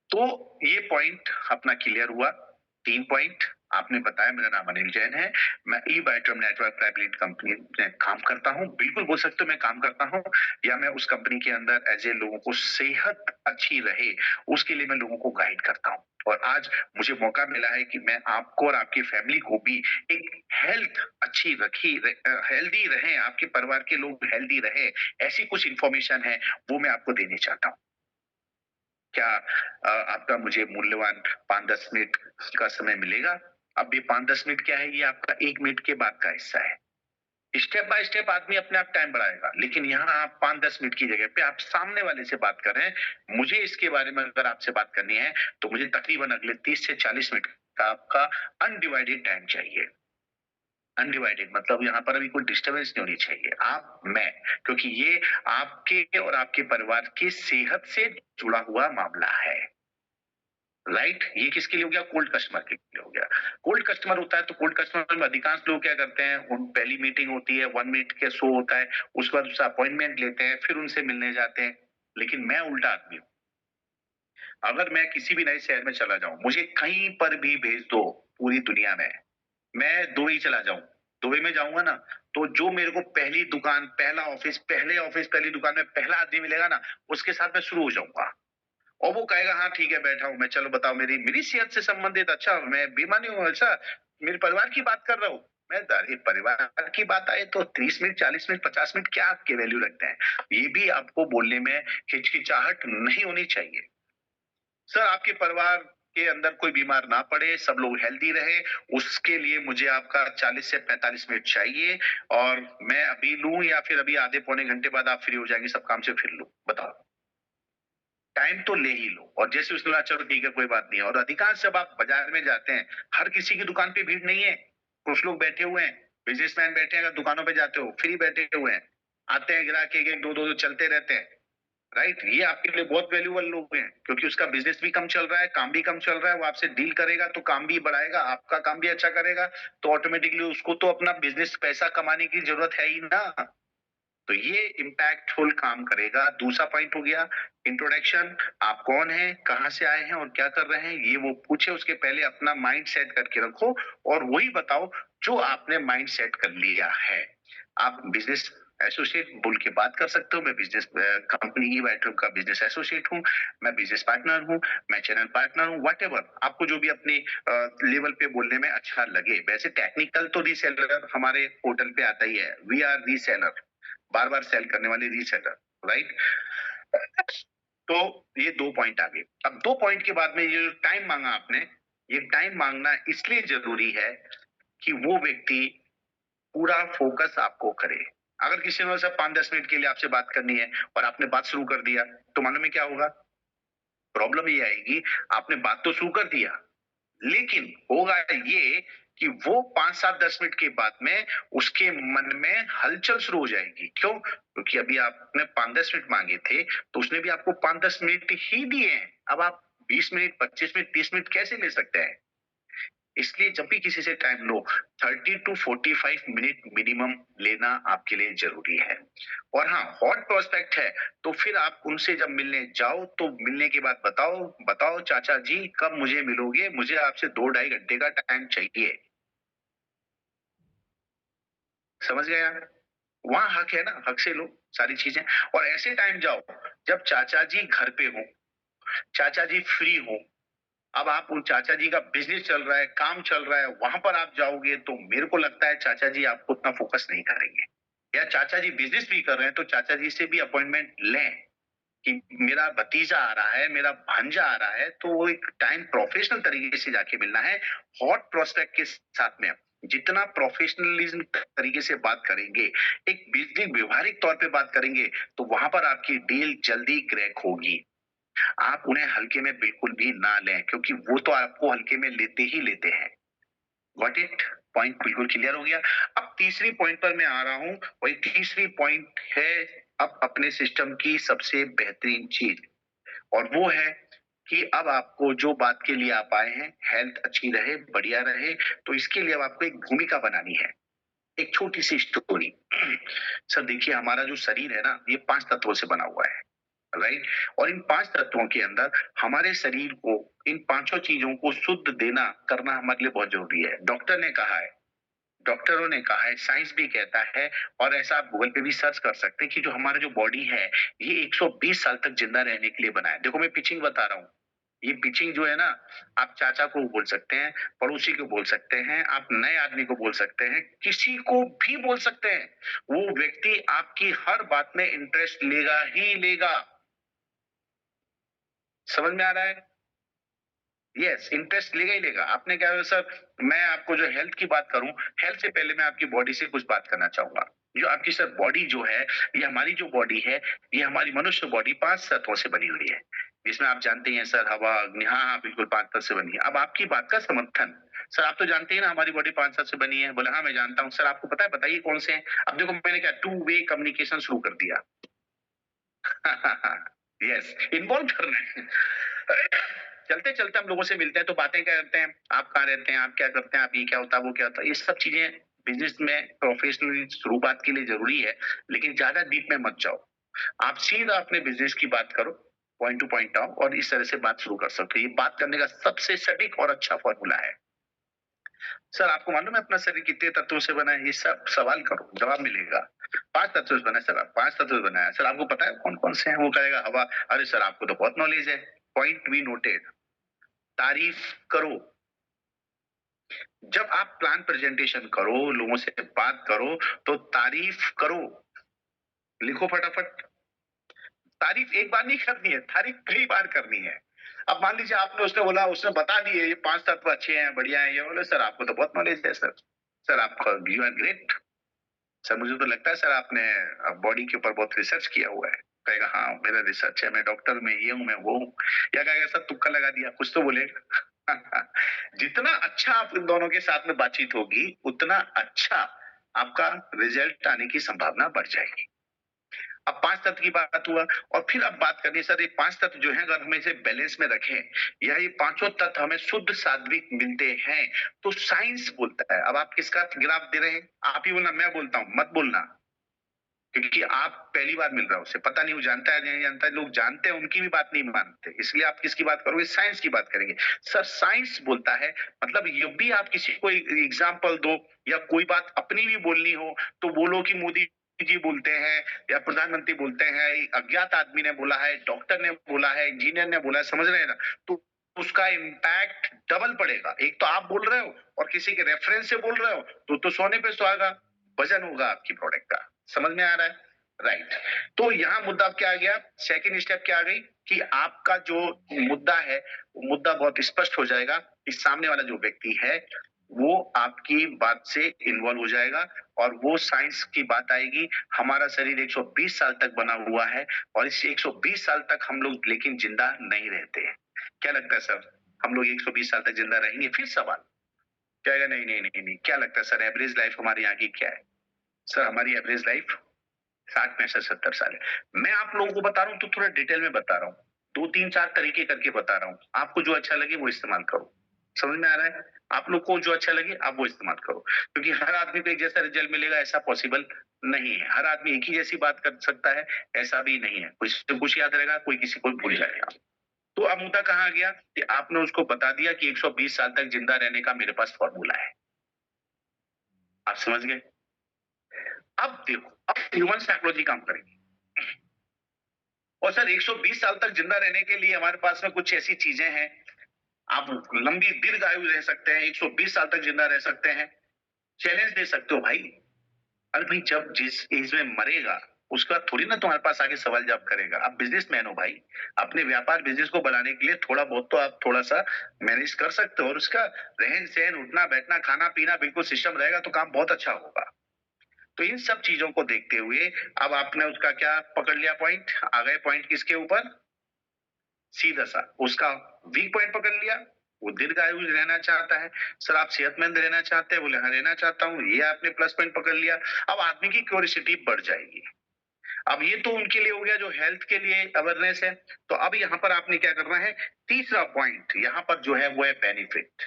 B: तो ये पॉइंट अपना क्लियर हुआ। 3 पॉइंट आपने बताया। मेरा नाम अनिल जैन है, मैं ई बायोटोम नेटवर्क प्राइवेट लिमिटेड कंपनी में काम करता हूँ। बिल्कुल बोल सकते हो मैं काम करता हूँ, या मैं उस कंपनी के अंदर एज ए लोगों को सेहत अच्छी रहे उसके लिए मैं लोगों को गाइड करता हूँ। और आज मुझे मौका मिला है कि मैं आपको और आपकी फैमिली को भी एक हेल्थ अच्छी रखी, हेल्दी रहे, आपके परिवार के लोग हेल्दी रहे, ऐसी कुछ इंफॉर्मेशन है वो मैं आपको देने चाहता हूँ। क्या आपका मुझे मूल्यवान 5-10 मिनट का समय मिलेगा? अब ये 5-10 मिनट क्या है, ये आपका 1 मिनट के बाद का हिस्सा है। स्टेप बाय स्टेप आदमी अपने आप टाइम बढ़ाएगा, लेकिन यहाँ आप 5-10 मिनट की जगह पे आप सामने वाले से बात कर रहे हैं। मुझे इसके बारे में अगर आपसे बात करनी है तो मुझे तकरीबन अगले 30 से 40 मिनट का आपका अनडिवाइडेड टाइम चाहिए। अनडिवाइडेड मतलब यहाँ पर अभी कोई डिस्टर्बेंस नहीं होनी चाहिए, आप मैं, क्योंकि ये आपके और आपके परिवार की सेहत से जुड़ा हुआ मामला है। राइट? ये किसके लिए हो गया? कोल्ड कस्टमर के लिए हो गया। कोल्ड कस्टमर होता है तो कोल्ड कस्टमर में अधिकांश लोग क्या करते हैं, उन पहली मीटिंग होती है, 1 मिनट के शो होता है, उसके बाद उसका अपॉइंटमेंट लेते हैं, फिर उनसे मिलने जाते हैं। लेकिन मैं उल्टा आदमी हूँ। अगर मैं किसी भी नए शहर में चला जाऊं, मुझे कहीं पर भी भेज दो पूरी दुनिया में, मैं दुबई चला जाऊं, दुबई में जाऊंगा ना, तो जो मेरे को पहली दुकान, पहला ऑफिस, पहले ऑफिस, पहली दुकान में पहला आदमी मिलेगा ना, उसके साथ मैं शुरू हो जाऊंगा। और वो कहेगा हाँ ठीक है बैठा हूँ मैं, चलो बताओ मेरी मेरी सेहत से संबंधित, अच्छा मैं बीमार नहीं हूँ, अच्छा मेरे परिवार की बात कर रहा हूँ मैं। अरे परिवार की बात आए तो 30 मिनट 40 मिनट 50 मिनट क्या आपके वैल्यू रखते हैं? ये भी आपको बोलने में हिचकिचाहट नहीं होनी चाहिए। सर आपके परिवार के अंदर कोई बीमार ना पड़े, सब लोग हेल्दी रहे, उसके लिए मुझे आपका 40 से 45 मिनट चाहिए, और मैं अभी लूं या फिर अभी आधे पौने घंटे बाद आप फ्री हो जाएंगे सब काम से, फिर लो, बताओ। टाइम तो ले ही लो। और जैसे उसने बोला चलो ठीक है कोई बात नहीं है। और अधिकांश जब आप बाजार में जाते हैं, हर किसी की दुकान पे भीड़ नहीं है, कुछ लोग बैठे हुए हैं, बिजनेसमैन बैठे हैं, अगर दुकानों पे जाते हो फ्री बैठे हुए हैं, आते हैं ग्राहक एक एक दो दो चलते रहते हैं, राइट। ये आपके लिए बहुत वैल्यूबल लोग हैं, क्योंकि उसका बिजनेस भी कम चल रहा है, काम भी कम चल रहा है, वो आपसे डील करेगा तो काम भी बढ़ाएगा, आपका काम भी अच्छा करेगा, तो ऑटोमेटिकली उसको तो अपना बिजनेस पैसा कमाने की जरूरत है ही ना। तो ये इम्पैक्टफुल काम करेगा। दूसरा पॉइंट हो गया इंट्रोडक्शन, आप कौन हैं, कहाँ से आए हैं और क्या कर रहे हैं, ये वो पूछे, उसके पहले अपना माइंड सेट करके रखो और वही बताओ जो आपने माइंड सेट कर लिया है। आप बिजनेस एसोसिएट बोल के बात कर सकते हो, मैं बिजनेस कंपनी ई वाइट्रम का बिजनेस एसोसिएट हूँ, मैं बिजनेस पार्टनर हूँ, मैं चैनल पार्टनर हूँ, व्हाटएवर आपको जो भी अपने लेवल पे बोलने में अच्छा लगे। वैसे टेक्निकल तो रीसेलर हमारे पोर्टल पे आता ही है, वी आर रीसेलर, बार बार सेल करने वाले रीसेलर, राइट। तो ये 2 पॉइंट आ गए। अब 2 पॉइंट के बाद में ये जो टाइम मांगा आपने, ये टाइम मांगना इसलिए जरूरी है कि वो व्यक्ति पूरा फोकस आपको करे। अगर किसी ने सिर्फ 5-10 मिनट के लिए आपसे बात करनी है और आपने बात शुरू कर दिया, तो मालूम है क्या होगा? प्रॉब्लम ये आएगी, आपने बात तो शुरू कर दिया, लेकिन होगा ये कि वो 5-7-10 मिनट के बाद में उसके मन में हलचल शुरू हो जाएगी। क्यों? क्योंकि अभी आपने 5-10 मिनट मांगे थे, तो उसने भी आपको 5-10 मिनट ही दिए हैं। अब आप 20 मिनट, 25 मिनट, 30 मिनट कैसे ले सकते हैं? इसलिए जब भी किसी से टाइम लो, 30 टू 45 मिनट मिनिमम लेना आपके लिए जरूरी है। और हाँ, हॉट प्रोस्पेक्ट है तो फिर आप उनसे जब मिलने जाओ तो मिलने के बाद बताओ, बताओ चाचा जी कब मुझे मिलोगे, मुझे आपसे 2-2.5 घंटे का टाइम चाहिए। समझ गए आप? वहां हक है ना, हक से लो सारी चीजें। और ऐसे टाइम जाओ जब चाचा जी घर पे हो, चाचा जी फ्री हो। अब आप उन चाचा जी का बिजनेस चल रहा है, काम चल रहा है, वहां पर आप जाओगे तो मेरे को लगता है चाचा जी आपको उतना फोकस नहीं करेंगे। या चाचा जी बिजनेस भी कर रहे हैं तो चाचा जी से भी अपॉइंटमेंट लें कि मेरा भतीजा आ रहा है, मेरा भांजा आ रहा है, तो वो एक टाइम प्रोफेशनल तरीके से जाके मिलना है। हॉट प्रोस्पेक्ट के साथ में जितना प्रोफेशनलिज्म तरीके से बात करेंगे, एक बिजनेस व्यवहारिक तौर पे बात करेंगे, तो वहां पर आपकी डील जल्दी क्रैक होगी। आप उन्हें हल्के में बिल्कुल भी ना लें, क्योंकि वो तो आपको हल्के में लेते ही लेते हैं। Got it? पॉइंट बिल्कुल क्लियर हो गया। अब तीसरी पॉइंट पर मैं आ रहा हूं। वही तीसरी पॉइंट है अब अपने सिस्टम की सबसे बेहतरीन चीज, और वो है कि अब आपको जो बात के लिए आप आए हैं, हेल्थ अच्छी रहे, बढ़िया रहे, तो इसके लिए अब आपको एक भूमिका बनानी है। एक छोटी सी स्टोरी। सर देखिए, हमारा जो शरीर है ना, ये 5 तत्वों से बना हुआ है, राइट। और इन 5 तत्वों के अंदर हमारे शरीर को इन पांचों चीजों को शुद्ध देना करना हमारे लिए बहुत जरूरी है। डॉक्टर ने कहा है, डॉक्टरों ने कहा है, साइंस भी कहता है, और ऐसा आप गूगल पे भी सर्च कर सकते हैं कि जो हमारा जो बॉडी है, ये 120 साल तक जिंदा रहने के लिए बना है। देखो मैं पिचिंग बता रहा हूँ, ये पिचिंग जो है ना, आप चाचा को बोल सकते हैं, पड़ोसी को बोल सकते हैं, आप नए आदमी को बोल सकते हैं, किसी को भी बोल सकते हैं। वो व्यक्ति आपकी हर बात में इंटरेस्ट लेगा ही लेगा। समझ में आ रहा है? यस, इंटरेस्ट लेगा ही लेगा। आपने क्या सर, मैं आपको जो हेल्थ की बात करूं, हेल्थ से पहले मैं आपकी बॉडी से कुछ बात करना चाहूंगा। जो आपकी सर बॉडी जो है, ये हमारी जो बॉडी है, ये हमारी मनुष्य बॉडी 5 तत्वों से बनी हुई है, जिसमें आप जानते हैं सर, हवा, अग्नि, हाँ हाँ बिल्कुल 5 तत्व से बनी है। अब आपकी बात का समर्थन, सर आप तो जानते हैं ना हमारी बॉडी 5 तत्व से बनी है। बोले हाँ मैं जानता हूँ। सर आपको पता है, बताइए कौन से हैं? अब देखो मैंने क्या 2 वे कम्युनिकेशन शुरू कर दिया। यस, इन्वॉल्व करना है। चलते चलते हम लोगों से मिलते हैं तो बातें क्या करते हैं, आप कहाँ रहते हैं, आप क्या करते हैं, आप ये क्या होता है, वो क्या होता है, ये सब चीजें बिजनेस में प्रोफेशनली शुरुआत के लिए जरूरी है, लेकिन ज्यादा डीप में मत जाओ। आप सीधा अपने बिजनेस की बात करो, पॉइंट टू पॉइंट आओ, और इस तरह से बात शुरू कर सकते हो। ये बात करने का सबसे सटीक और अच्छा फॉर्मूला है। सर आपको मालूम है अपना शरीर कितने तत्वों से बना है? ये सब सवाल करो, जवाब मिलेगा। 5 तत्वों से बना है सर, 5 तत्वों से बना है। सर आपको पता है कौन कौन से हैं? वो कहेगा हवा। अरे सर आपको तो बहुत नॉलेज है। पॉइंट बी नोटेड, तारीफ करो। जब आप प्लान प्रेजेंटेशन करो, लोगों से बात करो, तो तारीफ करो। लिखो फटाफट। तारीफ एक बार नहीं करनी है, तारीफ कई बार करनी है। अब मान लीजिए आपने, उसने बोला, उसने बता दिए ये 5 तत्व अच्छे हैं, बढ़िया है, ये बोले सर आपको तो बहुत नॉलेज है सर, सर आपका यू आर ग्रेट, सर मुझे तो लगता है सर आपने बॉडी के ऊपर बहुत रिसर्च किया हुआ है। कहेगा हाँ मेरा रिसर्च है, मैं डॉक्टर में ये हूँ, मैं वो हूँ। या कहेगा सर तुक्का लगा दिया, कुछ तो बोलेगा। जितना अच्छा आप इन दोनों के साथ में बातचीत होगी, उतना अच्छा आपका रिजल्ट आने की संभावना बढ़ जाएगी। अब 5 तत्व की बात हुआ, और फिर अब बात करनी सर, ये 5 तत्व जो है अगर हमें इसे बैलेंस में रखें, या ये पांचों तत्व हमें शुद्ध सात्विक मिलते हैं, तो साइंस बोलता है। अब आप किसका ग्राफ दे रहे हैं? आप ही बोलना, मैं बोलता हूं, मत बोलना, क्योंकि आप पहली बार मिल रहा हो, उसे पता नहीं वो जानता है नहीं जानता है। लोग जानते हैं, उनकी भी बात नहीं मानते, इसलिए आप किसकी बात करोगे? साइंस की बात करेंगे। सर साइंस बोलता है, मतलब जब भी आप किसी को एग्जाम्पल दो, या कोई बात अपनी भी बोलनी हो, तो बोलो कि मोदी जी बोलते हैं, या प्रधानमंत्री बोलते हैं, अज्ञात आदमी ने बोला है, डॉक्टर ने बोला है, इंजीनियर ने बोला है, समझ रहे हैं ना? तो उसका इम्पैक्ट डबल पड़ेगा। एक तो आप बोल रहे हो, और किसी के रेफरेंस से बोल रहे हो, तो सोने पे सुहागा वजन होगा आपकी प्रोडक्ट का। समझ में आ रहा है? राइट। तो यहाँ मुद्दा क्या आ गया? सेकंड स्टेप क्या आ गई कि आपका जो मुद्दा है, वो मुद्दा बहुत स्पष्ट हो जाएगा कि सामने वाला जो व्यक्ति है वो आपकी बात से इन्वॉल्व हो जाएगा, और वो साइंस की बात आएगी। हमारा शरीर 120 साल तक बना हुआ है, और इस 120 साल तक हम लोग लेकिन जिंदा नहीं रहते हैं। क्या लगता है सर, हम लोग 120 साल तक जिंदा रहेंगे? फिर सवाल क्या आएगा? नहीं नहीं नहीं नहीं। क्या लगता है सर, एवरेज लाइफ हमारी यहाँ की क्या है? सर हमारी एवरेज लाइफ 60-65-70 साल है। मैं आप लोगों को बता रहा हूँ तो थोड़ा डिटेल में बता रहा हूँ, 2-3-4 तरीके करके बता रहा हूँ। आपको जो अच्छा लगे वो इस्तेमाल करो। समझ में आ रहा है? आप लोग को जो अच्छा लगे आप वो इस्तेमाल करो, क्योंकि हर आदमी को एक जैसा रिजल्ट मिलेगा ऐसा पॉसिबल नहीं है। हर आदमी एक ही जैसी बात कर सकता है, ऐसा भी नहीं है। कुछ से कुछ याद रहेगा, कोई किसी को भूल जाएगा। तो अब मुद्दा कहाँ गया कि आपने उसको बता दिया कि 120 साल तक जिंदा रहने का मेरे पास फॉर्मूला है। आप समझ गए? अब देखो, अब ह्यूमन साइकोलॉजी काम करेगी। और सर 120 साल तक जिंदा रहने के लिए हमारे पास में कुछ ऐसी चीजें हैं, आप लंबी दीर्घायु रह सकते हैं, 120 साल तक जिंदा रह सकते हैं, चैलेंज दे सकते हो भाई। अरे भाई, जब जिस एज में मरेगा उसके बाद थोड़ी ना तुम्हारे पास आगे सवाल जवाब करेगा। आप बिजनेसमैन हो भाई, अपने व्यापार बिजनेस को बढ़ाने के लिए थोड़ा बहुत तो आप थोड़ा सा मैनेज कर सकते हो, और उसका रहन सहन, उठना बैठना, खाना पीना बिल्कुल सिस्टम रहेगा, तो काम बहुत अच्छा होगा। तो इन सब चीजों को देखते हुए अब आपने उसका क्या पकड़ लिया पॉइंट? आ गए पॉइंट किसके ऊपर? सीधा सा उसका वीक पॉइंट पकड़ लिया। वो दीर्घायु रहना चाहता है। सर आप सेहतमंद रहना चाहते हैं? बोले हाँ रहना चाहता हूँ। ये आपने प्लस पॉइंट पकड़ लिया। अब आदमी की क्यूरियोसिटी बढ़ जाएगी। अब ये तो उनके लिए हो गया जो हेल्थ के लिए अवेयरनेस है। तो अब यहाँ पर आपने क्या करना है? तीसरा पॉइंट यहाँ पर जो है वो है बेनिफिट।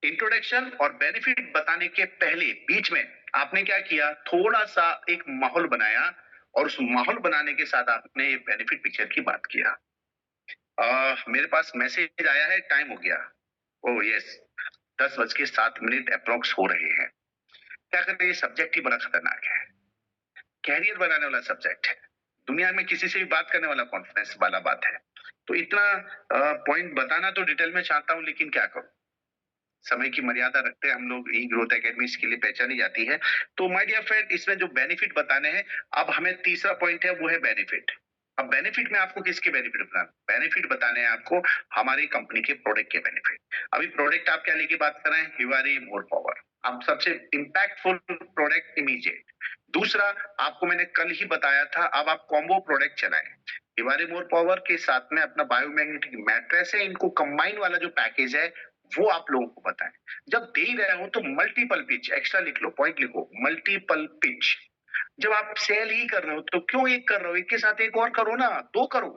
B: इंट्रोडक्शन और बेनिफिट बताने के पहले बीच में आपने क्या किया? थोड़ा सा एक माहौल बनाया, और उस माहौल बनाने के साथ आपने ये बेनिफिट पिक्चर की बात किया। मेरे पास मैसेज आया है, टाइम हो गया। ओह यस, 10:07 अप्रोक्स हो रहे हैं। क्या करते हैं, ये सब्जेक्ट ही बड़ा खतरनाक है, कैरियर बनाने वाला सब्जेक्ट है, दुनिया में किसी से भी बात करने वाला कॉन्फिडेंस वाला बात है। तो इतना पॉइंट बताना तो डिटेल में चाहता हूं, लेकिन क्या करूं, समय की मर्यादा रखते हैं हम लोग। ई ग्रोथ एकेडमी इसके लिए पहचानी जाती है। तो माय डियर फ्रेंड, इसमें जो बेनिफिट बताने हैं, अब हमें तीसरा पॉइंट है वो है बेनिफिट। अब बेनिफिट में आपको किसके बेनिफिट बताना? बेनिफिट बताने हैं आपको हमारी कंपनी के प्रोडक्ट के बेनिफिट। अभी प्रोडक्ट आप क्या लेके बात कर रहे हैं? हिवारी मोर पावर। अब सबसे इंपैक्टफुल प्रोडक्ट इमीडिएट। दूसरा, आपको मैंने कल ही बताया था, अब आप कॉम्बो प्रोडक्ट चलाएं। हिवारी मोर पावर के साथ में अपना बायोमैग्नेटिक मैट्रेस है, इनको कंबाइन वाला जो पैकेज है वो आप लोगों को बताएं। जब दे ही रहे हो तो मल्टीपल पिच, एक्स्ट्रा लिख लो, पॉइंट लिखो, मल्टीपल पिच। जब आप सेल ही कर रहे हो तो क्यों एक कर रहे हो? एक के साथ एक और करो ना, 2 करो।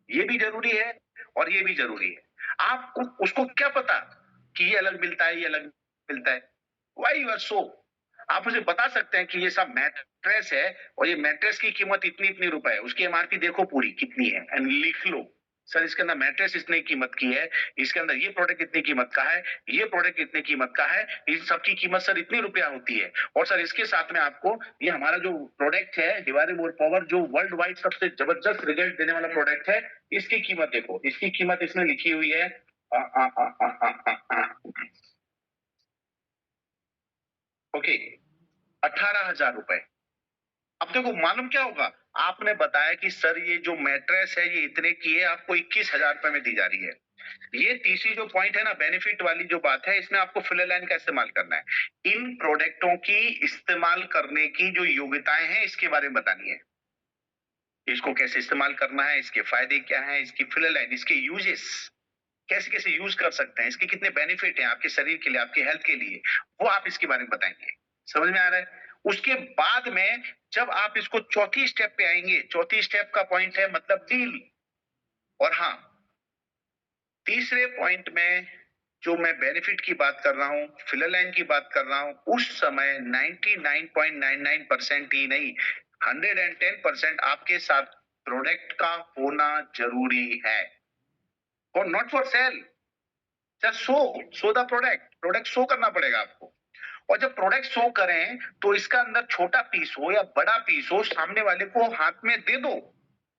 B: ये भी जरूरी है और ये भी जरूरी है। आपको उसको क्या पता कि ये अलग मिलता है, ये अलग मिलता है? वाई यू आर सो, आप उसे बता सकते हैं कि ये सब मैट्रेस है, और ये मैट्रेस की कीमत इतनी इतनी रुपए है, उसकी एमआरपी देखो पूरी कितनी है, एंड लिख लो। सर इसके अंदर मैट्रेस इतने कीमत की है, इसके अंदर ये प्रोडक्ट इतनी कीमत का है, ये प्रोडक्ट इतनी कीमत का है, इन सब की कीमत सर इतनी रुपया होती है। और सर इसके साथ में आपको ये हमारा जो प्रोडक्ट है हिवारे मोर पावर, जो वर्ल्ड वाइड सबसे जबरदस्त रिजल्ट देने वाला प्रोडक्ट है, इसकी कीमत देखो, इसकी कीमत इसमें लिखी हुई है ओके 18,000 रुपए। अब देखो मालूम क्या होगा, आपने बताया कि सर ये जो मैट्रेस है ये इतने की है, आपको 21,000 रुपए में दी जा रही है। ये तीसरी जो पॉइंट है ना, बेनिफिट वाली जो बात है, इसमें आपको फिलरलाइन का इस्तेमाल करना है। इन प्रोडक्टों की इस्तेमाल करने की जो योग्यताएं हैं इसके बारे में बतानी है, इसको कैसे इस्तेमाल करना है, इसके फायदे क्या हैं, इसकी फिलरलाइन, इसके यूजेस कैसे कैसे यूज कर सकते हैं, इसके कितने बेनिफिट हैं आपके शरीर के लिए, आपके हेल्थ के लिए, वो आप इसके बारे में बताएंगे। समझ में आ रहा है? उसके बाद में जब आप इसको चौथी स्टेप पे आएंगे, चौथी स्टेप का पॉइंट है मतलब डील। और हाँ, तीसरे पॉइंट में जो मैं बेनिफिट की बात कर रहा हूं, फिलरलाइन की बात कर रहा हूं, उस समय 99.99% ही नहीं, 110% आपके साथ प्रोडक्ट का होना जरूरी है। और not for sale, just show the product show करना पड़ेगा आपको। और जब प्रोडक्ट शो करें तो इसका अंदर छोटा पीस हो या बड़ा पीस हो, सामने वाले को हाथ में दे दो,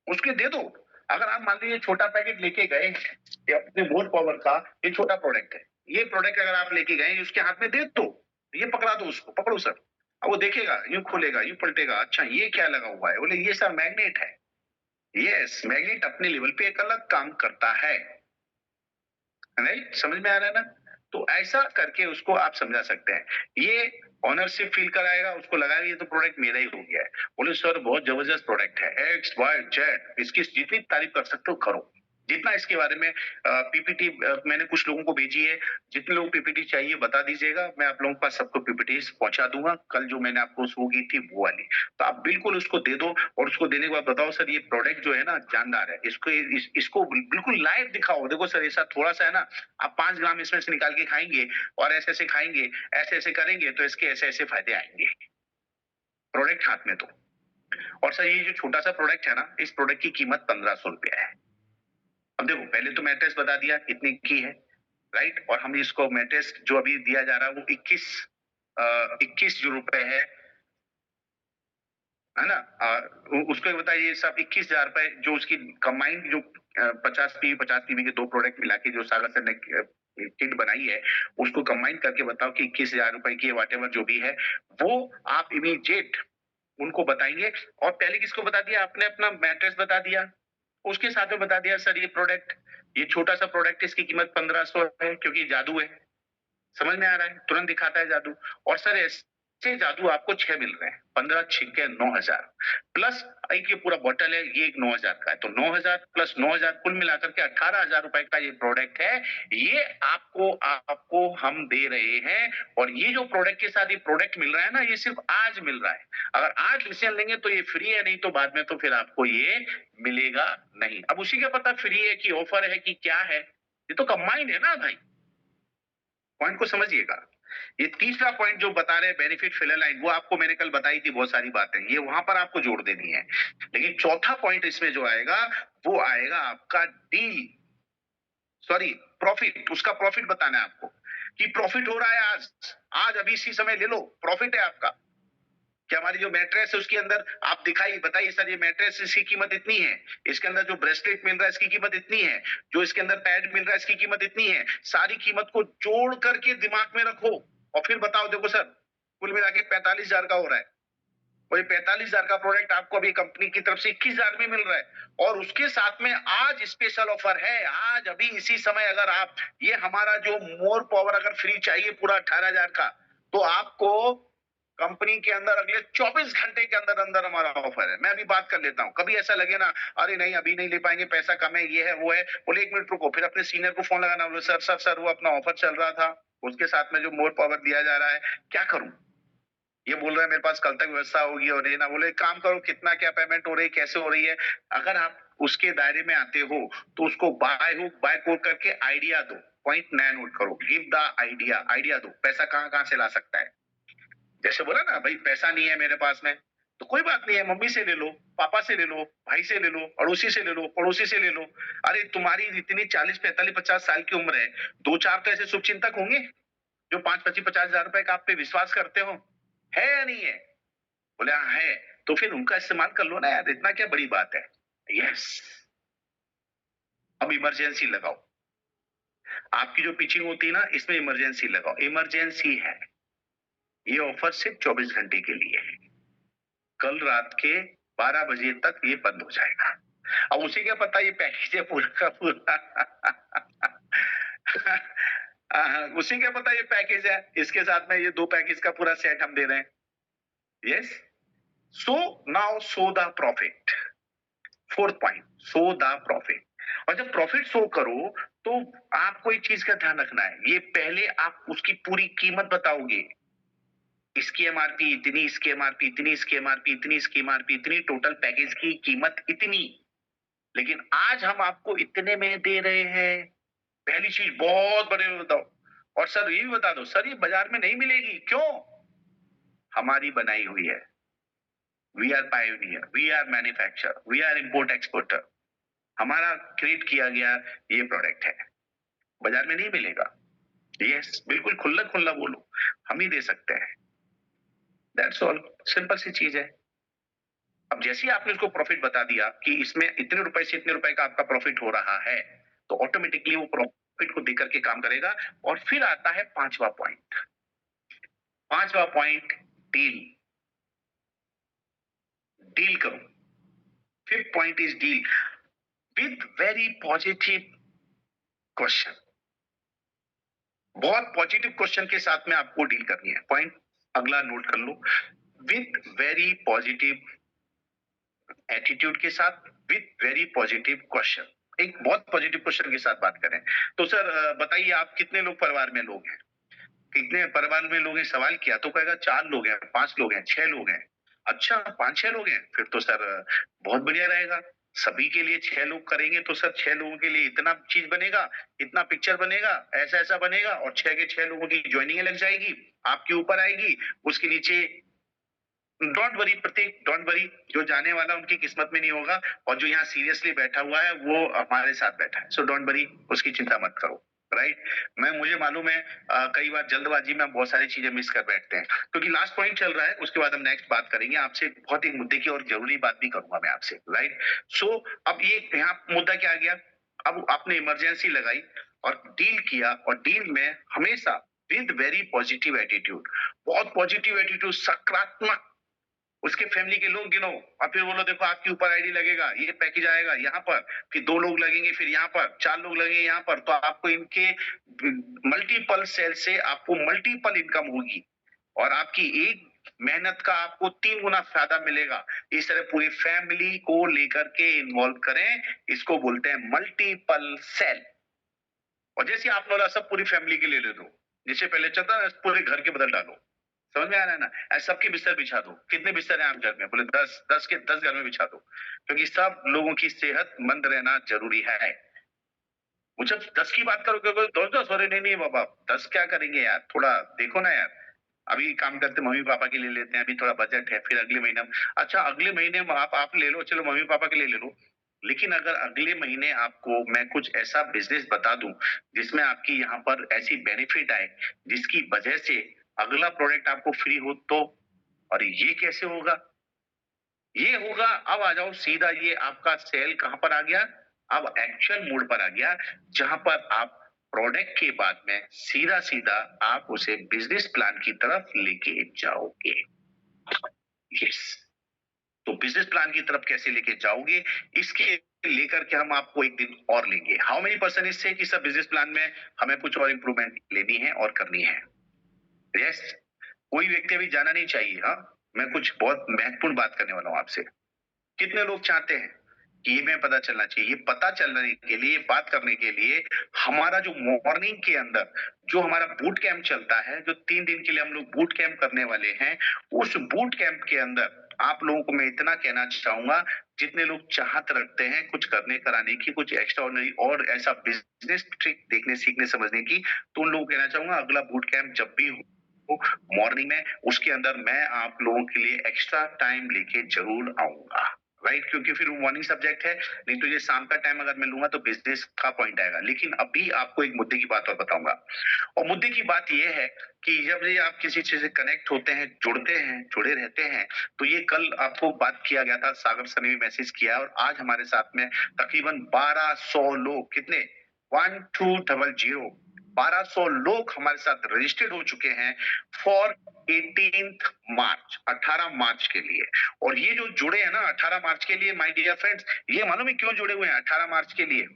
B: उसके दे दो। अगर आप मान लीजिए छोटा पैकेट लेके गए ये अपने मोर पावर का, ये छोटा प्रोडक्ट है, ये प्रोडक्ट अगर आप लेके गए उसके हाथ में दे दो, ये पकड़ा दो उसको, पकड़ो सर। अब वो देखेगा, यूं खोलेगा, यूं पलटेगा, अच्छा ये क्या लगा हुआ है, बोले ये सर मैग्नेट है। यस, मैग्नेट अपने लेवल पे एक अलग काम करता है, राइट? समझ में आ रहा है ना? तो ऐसा करके उसको आप समझा सकते हैं। ये ऑनरशिप फील कराएगा, उसको लगाएगा ये तो प्रोडक्ट मेरा ही हो गया है। बोले सर बहुत जबरदस्त प्रोडक्ट है, एक्स वाई जेड, इसकी जितनी तारीफ कर सकते हो करो। जितना इसके बारे में पीपीटी मैंने कुछ लोगों को भेजी है, जितने लोग पीपीटी चाहिए बता दीजिएगा, मैं आप लोगों के पास सबको पीपीटी पहुंचा दूंगा। कल जो मैंने आपको शो की थी वो वाली, तो आप बिल्कुल उसको दे दो। और उसको देने के बाद बताओ सर ये प्रोडक्ट जो है ना जानदार है, इसको बिल्कुल लाइव दिखाओ। देखो सर ऐसा थोड़ा सा है ना, आप 5 ग्राम इसमें से निकाल के खाएंगे और ऐसे ऐसे खाएंगे, ऐसे ऐसे करेंगे तो इसके ऐसे ऐसे फायदे आएंगे। प्रोडक्ट हाथ में तो। और सर ये जो छोटा सा प्रोडक्ट है ना, इस प्रोडक्ट की कीमत 1500 रुपया है। अब देखो पहले तो मैट्रेस बता दिया कितने की है, राइट? और हम इसको मैट्रेस जो अभी दिया जा रहा है वो 21 जो रुपए है ना? उसको बताइए सब 21,000 रुपए, जो उसकी कंबाइंड जो 50 पीवी के 2 प्रोडक्ट मिला के जो सागर सर ने किट बनाई है, उसको कंबाइन करके बताओ कि 21,000 रुपए की वॉट एवर जो भी है, वो आप इमीडिएट उनको बताएंगे। और पहले किसको बता दिया आपने? अपना मैट्रेस बता दिया, उसके साथ में बता दिया सर ये प्रोडक्ट, ये छोटा सा प्रोडक्ट, इसकी कीमत 1500 है क्योंकि जादू है। समझ में आ रहा है? तुरंत दिखाता है जादू। और सर ऐसे जादू आपको 6 मिल रहे हैं, 15 छिके 9,000 प्लस एक ये पूरा बॉटल है, ये एक 9,000 का है, तो 9,000 प्लस 9,000 कुल मिलाकर के 18,000 रुपए का ये प्रोडक्ट है। ये आपको आपको हम दे रहे हैं। और ये जो प्रोडक्ट के साथ ये प्रोडक्ट मिल रहा है ना, ये सिर्फ आज मिल रहा है। अगर आज डिसीजन लेंगे तो ये फ्री है, नहीं तो बाद में तो फिर आपको ये मिलेगा नहीं। अब उसी का पता फ्री है कि ऑफर है कि क्या है, ये तो कंबाइंड है ना भाई। पॉइंट को समझिएगा। ये तीसरा पॉइंट जो बता रहे हैं बेनिफिट फिलरलाइन, वो आपको मैंने कल बताई थी बहुत सारी बातें, ये वहां पर आपको जोड़ देनी है। लेकिन चौथा पॉइंट इसमें जो आएगा वो आएगा आपका डील, सॉरी प्रॉफिट। उसका प्रॉफिट बताना है आपको कि प्रॉफिट हो रहा है आज, आज अभी इसी समय ले लो, प्रॉफिट है आपका। कि हमारी जो मैट्रेस है उसके अंदर आप दिखाइए, बताइए सर ये मैट्रेस इसकी कीमत इतनी है, इसके अंदर जो ब्रेसलेट मिल रहा है इसकी कीमत इतनी है, जो इसके अंदर पैड मिल रहा है इसकी कीमत इतनी है। सारी कीमत को जोड़ करके दिमाग में रखो और फिर बताओ देखो सर कुल मिला के 45,000 का हो रहा है। और ये 45,000 का प्रोडक्ट आपको अभी कंपनी की तरफ से 21,000 में मिल रहा है। और उसके साथ में आज स्पेशल ऑफर है, आज अभी इसी समय अगर आप ये हमारा जो मोर पावर अगर फ्री चाहिए पूरा 18,000 का, तो आपको कंपनी के अंदर अगले 24 घंटे के अंदर अंदर हमारा ऑफर है। मैं अभी बात कर लेता हूं, कभी ऐसा लगे ना अरे नहीं अभी नहीं ले पाएंगे, पैसा कम है, ये है वो है, बोले 1 मिनट रुको, फिर अपने सीनियर को फोन लगाना, बोले सर सर सर वो अपना ऑफर चल रहा था, उसके साथ में जो मोर पावर दिया जा रहा है, क्या करूं? ये बोल रहा है मेरे पास कल तक व्यवस्था होगी और ये ना, बोले काम करो, कितना क्या पेमेंट हो रही है, कैसे हो रही है। अगर आप उसके दायरे में आते हो तो उसको बाय हुक बाय कोट करके आइडिया दो, पॉइंट नया नोट करो, गिव द आइडिया दो। पैसा कहां कहां से ला सकता है? जैसे बोला ना भाई पैसा नहीं है मेरे पास में, तो कोई बात नहीं है, मम्मी से ले लो, पापा से ले लो, भाई से ले लो, अड़ोसी से ले लो, पड़ोसी से ले लो। अरे तुम्हारी इतनी 40, 45, 50 साल की उम्र है, 2-4 तो ऐसे शुभचिंतक होंगे जो 5, 25, 50,000 रुपए का आप पे विश्वास करते हो, है या नहीं है? बोले हाँ है। तो फिर उनका इस्तेमाल कर लो ना यार, इतना क्या बड़ी बात है। यस, अब इमरजेंसी लगाओ। आपकी जो पिचिंग होती है ना, इसमें इमरजेंसी लगाओ। इमरजेंसी है, ये ऑफर सिर्फ 24 घंटे के लिए है। कल रात के 12 बजे तक ये बंद हो जाएगा। अब उसे क्या पता ये पैकेज है पूरा का पूरा। उसे क्या पता ये पैकेज है, इसके साथ में ये 2 पैकेज का पूरा सेट हम दे रहे हैं। Yes, so now show the profit. Fourth point, show the profit. और जब प्रॉफिट शो करो तो आपको एक चीज का ध्यान रखना है, ये पहले आप उसकी पूरी कीमत बताओगे। इसकी एमआरपी इतनी, इसकी एमआरपी इतनी, इसकी एमआरपी इतनी, इसकी एमआरपी इतनी, टोटल पैकेज की कीमत इतनी। लेकिन आज हम आपको इतने में दे रहे हैं। पहली चीज बहुत बड़े में बताओ। और सर ये भी बता दो, सर ये बाजार में नहीं मिलेगी, क्यों? हमारी बनाई हुई है। We are pioneer, we are manufacture, we are import exporter. हमारा क्रिएट किया गया ये प्रोडक्ट है, बाजार में नहीं मिलेगा। यस, बिल्कुल खुल्ला खुल्ला बोलो, हम ही दे सकते हैं। दैट्स ऑल, सिंपल सी चीज है। अब जैसे ही आपने उसको प्रॉफिट बता दिया कि इसमें इतने रुपए से इतने रुपए का आपका प्रॉफिट हो रहा है, तो ऑटोमेटिकली वो प्रॉफिट को देख करके काम करेगा। और फिर आता है 5वां पॉइंट। 5वां पॉइंट, डील। डील करो। 5th point is deal with very positive question. बहुत पॉजिटिव क्वेश्चन के साथ में आपको डील करनी है। पॉइंट अगला नोट कर लो, विथ वेरी पॉजिटिव एटीट्यूड के साथ, विथ वेरी पॉजिटिव क्वेश्चन। एक बहुत पॉजिटिव क्वेश्चन के साथ बात करें तो सर बताइए आप कितने लोग परिवार में लोग हैं, कितने परिवार में लोग हैं, सवाल किया तो कहेगा 4 लोग हैं, 5 लोग हैं, 6 लोग हैं। अच्छा 5-6 लोग हैं, फिर तो सर बहुत बढ़िया रहेगा। सभी के लिए 6 लोग करेंगे तो सर 6 लोगों के लिए इतना चीज बनेगा, इतना पिक्चर बनेगा, ऐसा ऐसा बनेगा, और 6 के 6 लोगों की ज्वाइनिंग लग जाएगी, आपके ऊपर आएगी। उसके नीचे don't worry Prateek, don't worry, जो जाने वाला उनकी किस्मत में नहीं होगा, और जो यहाँ सीरियसली बैठा हुआ है वो हमारे साथ बैठा है। सो डोंट वरी, उसकी चिंता मत करो। राइट, मुझे मालूम है कई बार जल्दबाजी में हम बहुत सारी चीजें मिस कर बैठते हैं, क्योंकि लास्ट पॉइंट चल रहा है, उसके बाद हम नेक्स्ट बात करेंगे आपसे। बहुत एक मुद्दे की और जरूरी बात भी करूंगा मैं आपसे। राइट, सो अब ये यहाँ मुद्दा क्या आ गया, अब आपने इमरजेंसी लगाई और डील किया, और डील में हमेशा विद वेरी पॉजिटिव एटीट्यूड, बहुत पॉजिटिव एटीट्यूड, सकारात्मक। उसके फैमिली के लोग गिनो और फिर बोलो देखो आपके ऊपर आईडी लगेगा, ये पैकेज आएगा यहाँ पर, फिर 2 लोग लगेंगे, फिर यहाँ पर 4 लोग लगेंगे यहाँ पर, तो आपको इनके मल्टीपल सेल से आपको मल्टीपल इनकम होगी, और आपकी एक मेहनत का आपको 3 गुना फायदा मिलेगा। इस तरह पूरी फैमिली को लेकर के इन्वॉल्व करें, इसको बोलते हैं मल्टीपल सेल। और जैसे आप लोग सब पूरी फैमिली के लिए ले दो, जैसे पहले चलता है पूरे घर के बदल डालो, समझ में आ रहा है ना? ऐसे सबके बिस्तर बिछा दो। कितने बिस्तर हैं आप घर में? बोले 10, 10 के 10 घर में बिछा दो, क्योंकि सब लोगों की सेहतमंद रहना जरूरी है। मुझे 10 की बात करोगे, 10-10, अरे नहीं नहीं बाबा 10 क्या करेंगे यार, थोड़ा देखो ना यार। अभी काम करते मम्मी पापा के लिए लेते हैं, अभी थोड़ा बजट है, फिर अगले महीने अच्छा अगले महीने में आप ले लो, चलो मम्मी पापा के लिए ले लो। लेकिन अगर अगले महीने आपको मैं कुछ ऐसा बिजनेस बता दूं जिसमें आपकी यहाँ पर ऐसी बेनिफिट आए जिसकी वजह से अगला प्रोडक्ट आपको फ्री हो, तो और ये कैसे होगा? ये होगा, अब आ जाओ सीधा, ये आपका सेल कहां पर आ गया? अब एक्शन मोड पर आ गया, जहां पर आप प्रोडक्ट के बाद में सीधा सीधा आप उसे बिजनेस प्लान की तरफ लेके जाओगे। यस, तो बिजनेस प्लान की तरफ कैसे लेके जाओगे, इसके लेकर के हम आपको एक दिन और लेंगे। हाउ मेनी पर्सन इज से कि सब बिजनेस प्लान में हमें कुछ और इंप्रूवमेंट लेनी है और करनी है। यस, कोई व्यक्ति अभी जाना नहीं चाहिए। हाँ, मैं कुछ बहुत महत्वपूर्ण बात करने वाला हूं आपसे। कितने लोग चाहते हैं कि ये मैं पता चलना चाहिए? ये पता चलने के लिए, बात करने के लिए हमारा जो मॉर्निंग के अंदर जो हमारा बूट कैंप चलता है, जो 3 दिन के लिए हम लोग बूट कैंप करने वाले हैं, उस बूट कैंप के अंदर आप लोगों को मैं इतना कहना चाहूंगा, जितने लोग चाहत रखते हैं कुछ करने कराने की, कुछ एक्स्ट्रा ऑर्डिनरी और ऐसा बिजनेस ट्रिक देखने सीखने समझने की, तो उन लोगों को कहना चाहूंगा अगला बूट कैंप जब भी मॉर्निंग में, उसके अंदर मैं आप लोगों के लिए एक्स्ट्रा टाइम लेके जरूर आऊंगा, राइट? क्योंकि फिर वो मॉर्निंग सब्जेक्ट है, नहीं तो ये शाम का टाइम अगर मैं लूंगा तो बिजनेस का पॉइंट आएगा। लेकिन अभी आपको एक मुद्दे की बात और बताऊंगा, और मुद्दे की बात ये है कि जब ये आप किसी चीज से कनेक्ट होते हैं, जुड़ते हैं, जुड़े रहते हैं, तो ये कल आपको बात किया गया था, सागर सर ने भी मैसेज किया, और आज हमारे साथ में तकरीबन 1200 लोग, कितने, 1200 1200 लोग हमारे साथ रजिस्टर्ड हो चुके हैं फॉर 18 मार्च, 18 मार्च के लिए। और ये जो जुड़े हैं ना 18 मार्च के लिए, माय डियर फ्रेंड्स, ये मालूम है क्यों जुड़े हुए हैं 18 मार्च के लिए?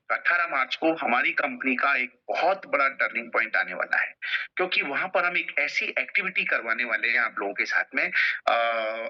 B: 18 मार्च को हमारी कंपनी का एक बहुत बड़ा टर्निंग पॉइंट आने वाला है, क्योंकि वहां पर हम एक ऐसी एक्टिविटी करवाने वाले हैं आप लोगों के साथ में,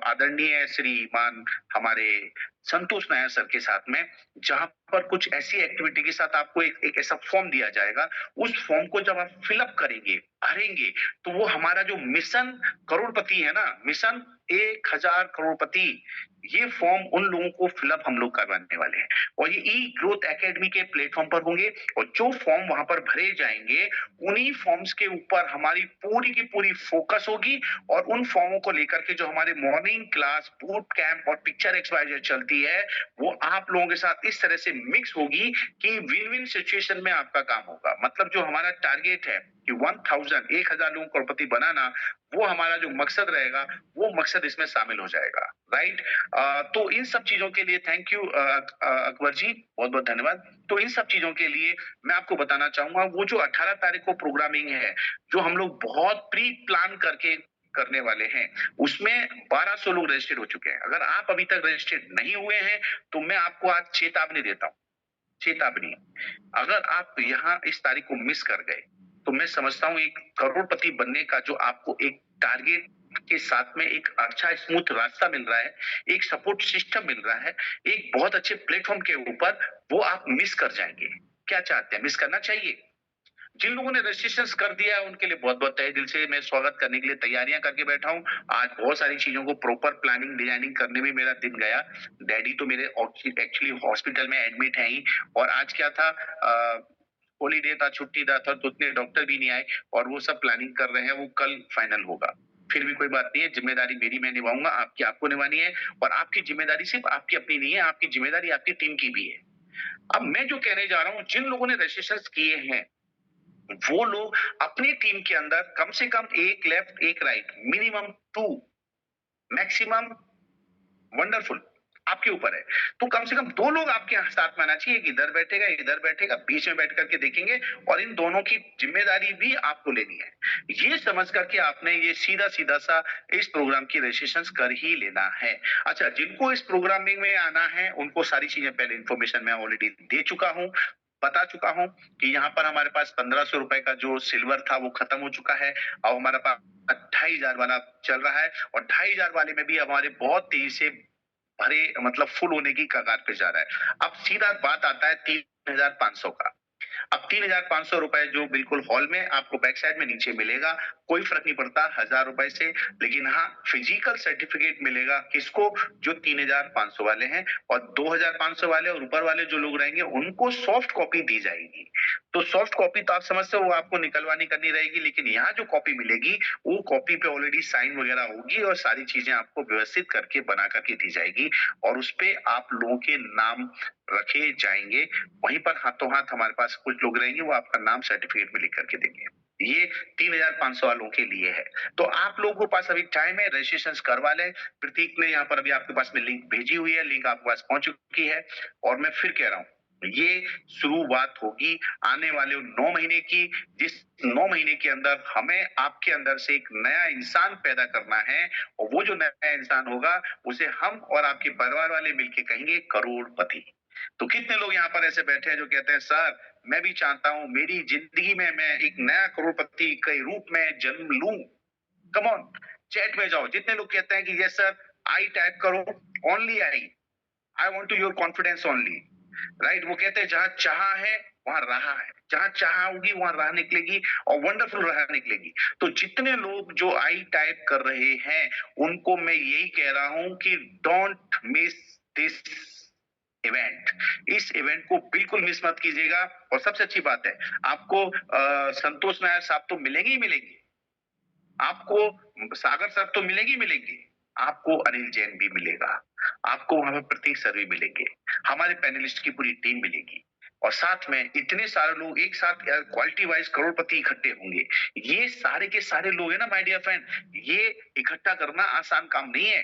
B: आदरणीय श्रीमान हमारे संतोष नायर सर के साथ में, जहां पर कुछ ऐसी एक्टिविटी के साथ आपको एक ऐसा फॉर्म दिया जाएगा। उस फॉर्म को जब आप फिलअप करेंगे, भरेंगे, तो वो हमारा जो मिशन करोड़पति है ना, मिशन 1000 करोड़पति, ये फॉर्म उन लोगों को फिलअप हम लोग करवाने वाले हैं, और ये ई ग्रोथ एकेडमी के प्लेटफॉर्म पर होंगे। और जो फॉर्म वहां पर भरे जाएंगे, उन्हीं फॉर्म्स के ऊपर हमारी पूरी की पूरी फोकस होगी, और उन फॉर्मों को लेकर के जो हमारे मॉर्निंग क्लास, बूट कैंप और पिक्चर एक्सरसाइज चलती है, वो आप लोगों के साथ इस तरह से मिक्स होगी कि विन विन सिचुएशन में आपका काम होगा। मतलब जो हमारा टारगेट है कि 1000 लोगों को करोड़पति बनाना, वो हमारा जो मकसद रहेगा, वो मकसद इसमें शामिल हो जाएगा, राइट? तो इन सब चीजों के लिए थैंक यू अकबर जी, बहुत बहुत धन्यवाद। तो इन सब चीजों के लिए मैं आपको बताना चाहूंगा, वो जो 18 तारीख को प्रोग्रामिंग है, जो हम लोग बहुत प्री प्लान करके करने वाले हैं, उसमें 1200 लोग रजिस्टर्ड हो चुके हैं। अगर आप अभी तक रजिस्टर्ड नहीं हुए हैं, तो मैं आपको आज चेतावनी देता हूँ, चेतावनी, अगर आप यहाँ इस तारीख को मिस कर गए, तो मैं समझता हूँ एक करोड़पति बनने का जो आपको एक टारगेट के साथ में एक अच्छा स्मूथ रास्ता मिल रहा है, एक सपोर्ट सिस्टम मिल रहा है, एक बहुत अच्छे प्लेटफॉर्म के ऊपर, वो आप मिस कर जाएंगे। क्या चाहते हैं, मिस करना चाहिए? जिन लोगों ने रजिस्ट्रेशन कर दिया है उनके लिए बहुत बहुत तहे दिल से मैं स्वागत करने के लिए तैयारियां करके बैठा हूं। आज बहुत सारी चीजों को प्रॉपर प्लानिंग डिजाइनिंग करने में मेरा दिन गया। डैडी तो मेरे एक्चुअली हॉस्पिटल में एडमिट है ही, और आज क्या था, हॉलीडे था, छुट्टी था, तो उतने डॉक्टर भी नहीं आए, और वो सब प्लानिंग कर रहे हैं, वो कल फाइनल होगा। फिर भी कोई बात नहीं है, जिम्मेदारी मेरी मैं निभाऊंगा, आपकी आपको निभानी है, और आपकी जिम्मेदारी सिर्फ आपकी अपनी नहीं है, आपकी जिम्मेदारी आपकी टीम की भी है। अब मैं जो कहने जा रहा हूँ, जिन लोगों ने रजिस्ट्रेशन किए हैं, वो लोग अपनी टीम के अंदर कम से कम एक लेफ्ट एक राइट, मिनिमम 2, मैक्सिमम वंडरफुल, आपके ऊपर है। तो कम से कम 2 लोग आपके साथ में आना चाहिए, इधर बैठेगा, इधर बैठेगा, बीच में बैठ करके देखेंगे, और इन दोनों की जिम्मेदारी भी आपको लेनी है। ये समझ करके आपने ये सीधा सीधा सा इस प्रोग्राम की रजिस्ट्रेशन कर ही लेना है। अच्छा, जिनको इस प्रोग्रामिंग में आना है, उनको सारी चीजें पहले इंफॉर्मेशन मैं ऑलरेडी दे चुका हूँ, बता चुका हूं कि यहाँ पर हमारे पास 1500 रुपए का जो सिल्वर था वो खत्म हो चुका है। अब हमारे पास 25,000 वाला चल रहा है, और 25,000 वाले में भी हमारे बहुत तेजी से भरे, मतलब फुल होने की कगार पे जा रहा है। अब सीधा बात आता है 3,500 का। अब 3,500 रुपए जो बिल्कुल हॉल में आपको बैक साइड में नीचे मिलेगा, कोई फर्क नहीं पड़ता 1,000 रुपए से, लेकिन हाँ फिजिकल सर्टिफिकेट मिलेगा किसको, जो 3,500 वाले हैं, और 2,500 वाले और ऊपर वाले जो लोग रहेंगे उनको सॉफ्ट कॉपी दी जाएगी। तो सॉफ्ट कॉपी तो आप समझते हो, वो आपको निकलवानी करनी रहेगी, लेकिन यहाँ जो कॉपी मिलेगी, वो कॉपी पे ऑलरेडी साइन वगैरह होगी, और सारी चीजें आपको व्यवस्थित करके बना करके दी जाएगी, और उस पे आप लोगों के नाम रखे जाएंगे। वहीं पर हाथों हाथ हमारे पास कुछ लोग रहेंगे, वो आपका नाम सर्टिफिकेट में लिख करके देंगे। ये 3,500 वालों के लिए है। तो आप लोगों के पास अभी टाइम है, रजिस्ट्रेशन करवा लें। प्रतीक ने यहाँ पर अभी आपके पास में लिंक भेजी हुई है, लिंक आपके पास पहुंच चुकी है, और मैं फिर कह रहा हूँ, ये शुरुआत होगी आने वाले 9 महीने की, जिस 9 महीने के अंदर हमें आपके अंदर से एक नया इंसान पैदा करना है, और वो जो नया इंसान होगा, उसे हम और आपके परिवार वाले मिलके कहेंगे करोड़पति। तो कितने लोग यहाँ पर ऐसे बैठे हैं जो कहते हैं, सर मैं भी चाहता हूं मेरी जिंदगी में मैं एक नया करोड़पति के रूप में जन्म लूं। कम ऑन, चैट में जाओ, जितने लोग कहते हैं कि यस सर, आई टाइप करो, only I want to your confidence only, right? वो कहते हैं जहां चाह है वहां रहा है, जहां चाह होगी वहां राह निकलेगी, और वंडरफुल राह निकलेगी। तो जितने लोग जो आई टाइप कर रहे हैं, उनको मैं यही कह रहा हूं कि डोंट मिस दिस इवेंट। इस इवेंट को बिल्कुल मिस मत कीजिएगा। और सबसे अच्छी बात है, आपको संतोष नायर साहब तो मिलेंगे ही मिलेंगे, आपको सागर सर तो मिलेगी मिलेंगे, आपको अनिल जैन भी मिलेगा, आपको वहां पर प्रतीक सर भी मिलेंगे, हमारे पैनलिस्ट की पूरी टीम मिलेगी, और साथ में इतने सारे लोग एक साथ क्वालिटी वाइज करोड़पति इकट्ठे होंगे। ये सारे के सारे लोग है ना माय डियर फ्रेंड, ये इकट्ठा करना आसान काम नहीं है।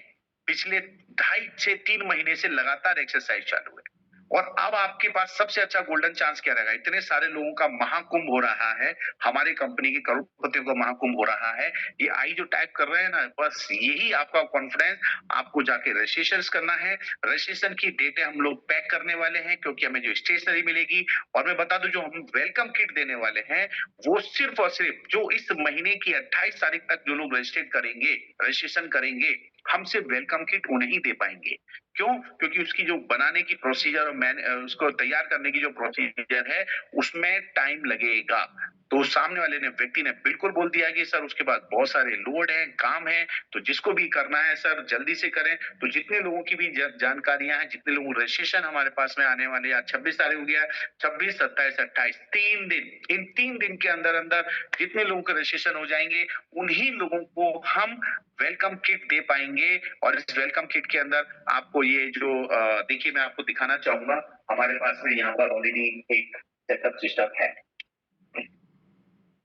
B: पिछले 2.5 से 3 महीने से लगातार एक्सरसाइज चालू है, और अब आपके पास सबसे अच्छा गोल्डन चांस क्या रहेगा। इतने सारे लोगों का महाकुंभ हो रहा है, हमारी कंपनी के करोड़पतियों का महाकुंभ हो रहा है। ये आई जो टाइप कर रहे हैं ना, बस यही आपका कॉन्फिडेंस। आपको जाके रजिस्ट्रेशन करना है, रजिस्ट्रेशन की डेटें हम लोग पैक करने वाले हैं, क्योंकि हमें जो स्टेशनरी मिलेगी, और मैं बता दूं जो हम वेलकम किट देने वाले हैं, वो सिर्फ और सिर्फ जो इस महीने की 28 तारीख तक जो लोग रजिस्ट्रेशन करेंगे, हम सिर्फ वेलकम किट उन्हें ही दे पाएंगे। क्यों? क्योंकि उसकी जो बनाने की प्रोसीजर और उसको तैयार करने की जो प्रोसीजर है, उसमें टाइम लगेगा। तो सामने वाले व्यक्ति ने बिल्कुल बोल दिया कि सर उसके बाद बहुत सारे लोड है, काम है, तो जिसको भी करना है सर जल्दी से करें। तो जितने लोगों की भी जानकारियां हैं, जितने लोगों रजिस्ट्रेशन हमारे पास में आने वाले, आज 26 तारीख हो गया, 26, 27, 28, 3 दिन, इन 3 दिन के अंदर अंदर जितने लोगों के रजिस्ट्रेशन हो जाएंगे, उन्हीं लोगों को हम वेलकम किट दे पाएंगे। और इस वेलकम किट के अंदर आपको ये जो देखिए, मैं आपको दिखाना चाहूंगा, हमारे पास में यहाँ पर ऑलरेडी एक सेटअप सिस्टम है।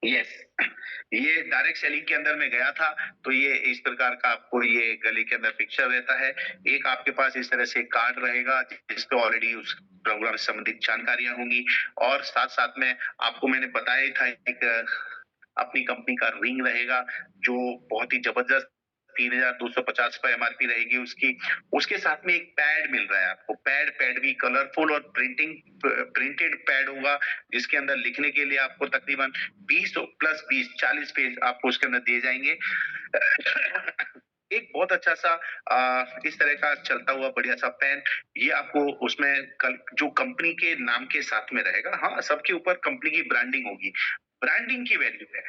B: यस, ये डायरेक्ट सेलिंग के अंदर में गया था, तो ये इस प्रकार का आपको ये गले के अंदर पिक्चर रहता है। एक आपके पास इस तरह से कार्ड रहेगा, जिस पे ऑलरेडी उस प्रोग्राम से संबंधित जानकारियां होंगी, और साथ साथ में आपको मैंने बताया था एक अपनी कंपनी का रिंग रहेगा, जो बहुत ही जबरदस्त 3,250 पर एमआरपी रहेगी उसकी। उसके साथ में एक पैड मिल रहा है आपको, पैड भी कलरफुल और प्रिंटेड पैड होगा, जिसके अंदर लिखने के लिए आपको तकरीबन 20 प्लस 20 40 पेज आपको उसके अंदर दिए जाएंगे। एक बहुत अच्छा सा इस तरह का चलता हुआ बढ़िया सा पेन, ये आपको उसमें जो कंपनी के नाम के साथ में रहेगा। हाँ, सबके ऊपर कंपनी की ब्रांडिंग होगी, ब्रांडिंग की वैल्यू है,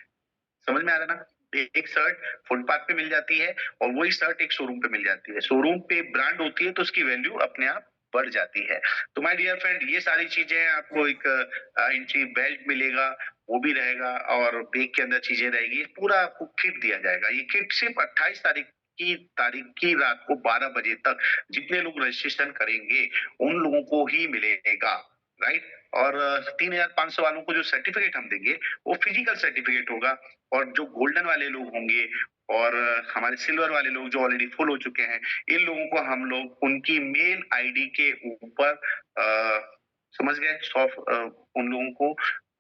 B: समझ में आ रहा है ना। एक शर्ट फुटपाथ पे मिल जाती है, और वही शर्ट एक शोरूम पे मिल जाती है। शोरूम पे ब्रांड होती है, तो उसकी वैल्यू अपने आप बढ़ जाती है। तो माय डियर फ्रेंड, ये सारी चीजें आपको एक एंट्री बेल्ट मिलेगा, वो भी रहेगा, और बैग के अंदर चीजें रहेगी, पूरा आपको किट दिया जाएगा। ये किट सिर्फ 28 तारीख की रात को 12 बजे तक जितने लोग रजिस्ट्रेशन करेंगे, उन लोगों को ही मिलेगा, राइट। और 3,500 वालों को जो सर्टिफिकेट हम देंगे, वो फिजिकल सर्टिफिकेट होगा। और जो गोल्डन वाले लोग होंगे, और हमारे सिल्वर वाले लोग जो ऑलरेडी फुल हो चुके हैं, इन लोगों को हम लोग उनकी मेल आईडी के ऊपर समझ गए, उन लोगों को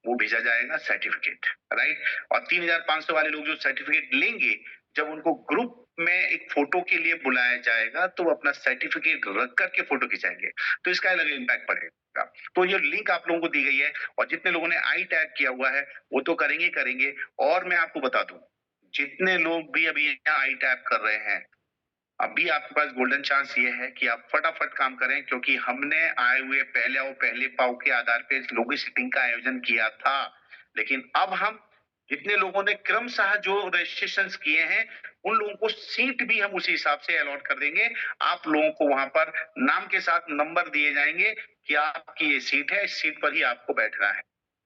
B: वो भेजा जाएगा सर्टिफिकेट, राइट। और 3,500 वाले लोग जो सर्टिफिकेट लेंगे, जब उनको ग्रुप में एक फोटो के लिए बुलाया जाएगा, तो वो अपना सर्टिफिकेट रख करके फोटो खिंचाएंगे, तो इसका अलग इम्पैक्ट पड़ेगा। तो ये लिंक आप लोगों को दी गई है, और जितने लोगों ने आई टैग किया हुआ है, वो तो करेंगे। और मैं आपको बता दूं, जितने लोग भी अभी यहाँ आई टैग कर रहे हैं, अभी आपके पास गोल्डन चांस ये है कि आप फटाफट काम करें, क्योंकि हमने आए हुए पहले और पहले पाव के आधार पे लोगो सेटिंग का आयोजन किया था। लेकिन अब हम जितने लोगों ने क्रमशः जो रजिस्ट्रेशन किए हैं, उन लोगों को सीट भी हम उसी हिसाब से अलॉट कर देंगे। आप लोगों को वहां पर नाम के साथ नंबर दिए जाएंगे कि आपकी ये सीट है, इस सीट पर ही आपको बैठना है।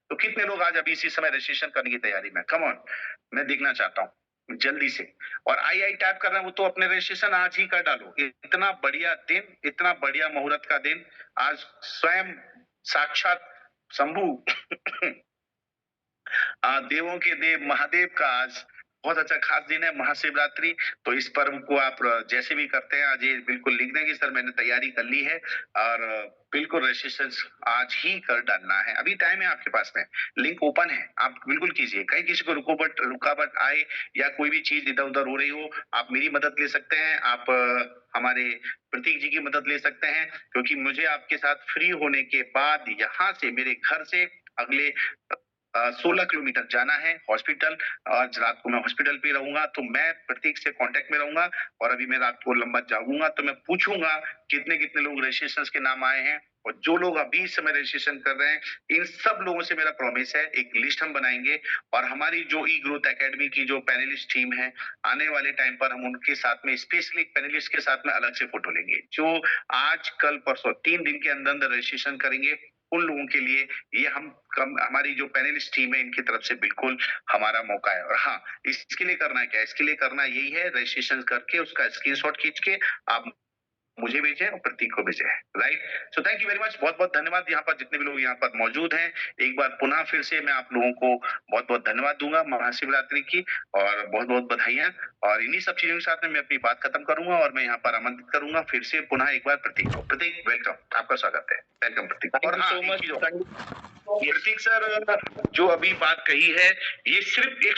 B: तो कितने लोग आज अभी इसी समय रजिस्ट्रेशन करने की तैयारी में, कम ऑन, मैं देखना चाहता हूँ जल्दी से। और आई टाइप कर रहे हैं, वो तो अपने रजिस्ट्रेशन आज ही कर डालो। इतना बढ़िया दिन, इतना बढ़िया मुहूर्त का दिन, आज स्वयं साक्षात शंभु देवों के देव महादेव का आज बहुत अच्छा खास दिन है, महाशिवरात्रि। तो इस पर्व को आप जैसे भी करते हैं, आज ये बिल्कुल लिख दें कि सर मैंने तैयारी कर ली है, और बिल्कुल रजिस्ट्रेशन आज ही कर डालना है। अभी टाइम है आपके पास में, लिंक ओपन है, आप बिल्कुल कीजिए। कहीं किसी को रुकावट आए, या कोई भी चीज इधर उधर हो रही हो, आप मेरी मदद ले सकते हैं, आप हमारे प्रतीक जी की मदद ले सकते हैं, क्योंकि मुझे आपके साथ फ्री होने के बाद यहाँ से, मेरे घर से अगले 16 किलोमीटर जाना है हॉस्पिटल। आज रात को मैं हॉस्पिटल पे रहूंगा, तो मैं प्रतीक से कांटेक्ट में रहूंगा। और अभी मैं रात को लंबा जागूंगा, तो मैं पूछूंगा कितने कितने लोग रजिस्ट्रेशन के नाम आए हैं, और जो लोग अभी इस समय रजिस्ट्रेशन कर रहे हैं, इन सब लोगों से मेरा प्रॉमिस है, एक लिस्ट हम बनाएंगे। और हमारी जो ई ग्रोथ एकेडमी की जो पैनलिस्ट टीम है, आने वाले टाइम पर हम उनके साथ में स्पेशली पैनलिस्ट के साथ में अलग से फोटो लेंगे, जो आज कल परसों 3 दिन के अंदर अंदर रजिस्ट्रेशन करेंगे। उन लोगों के लिए ये हमारी जो पैनलिस्ट टीम है इनकी तरफ से बिल्कुल हमारा मौका है। और हाँ, इसके लिए करना है क्या, इसके लिए करना यही है, रजिस्ट्रेशन करके उसका स्क्रीनशॉट खींच के आप मुझे भेजें और प्रतीक को भेजें, right. So thank you very much, बहुत बहुत धन्यवाद यहाँ पर जितने भी लोग यहाँ पर मौजूद हैं। एक बार पुनः फिर से मैं आप लोगों को बहुत बहुत धन्यवाद दूंगा महाशिवरात्रि की, और बहुत बहुत बधाइयां। और इन्हीं सब चीजों के साथ में मैं अपनी बात खत्म करूंगा और मैं यहाँ पर आमंत्रित करूंगा फिर से पुनः एक बार प्रतीक को। प्रतीक वेलकम, आपका स्वागत है। वेलकम प्रतीक। और हाँ, प्रतीक सर जो अभी बात कही है ये सिर्फ एक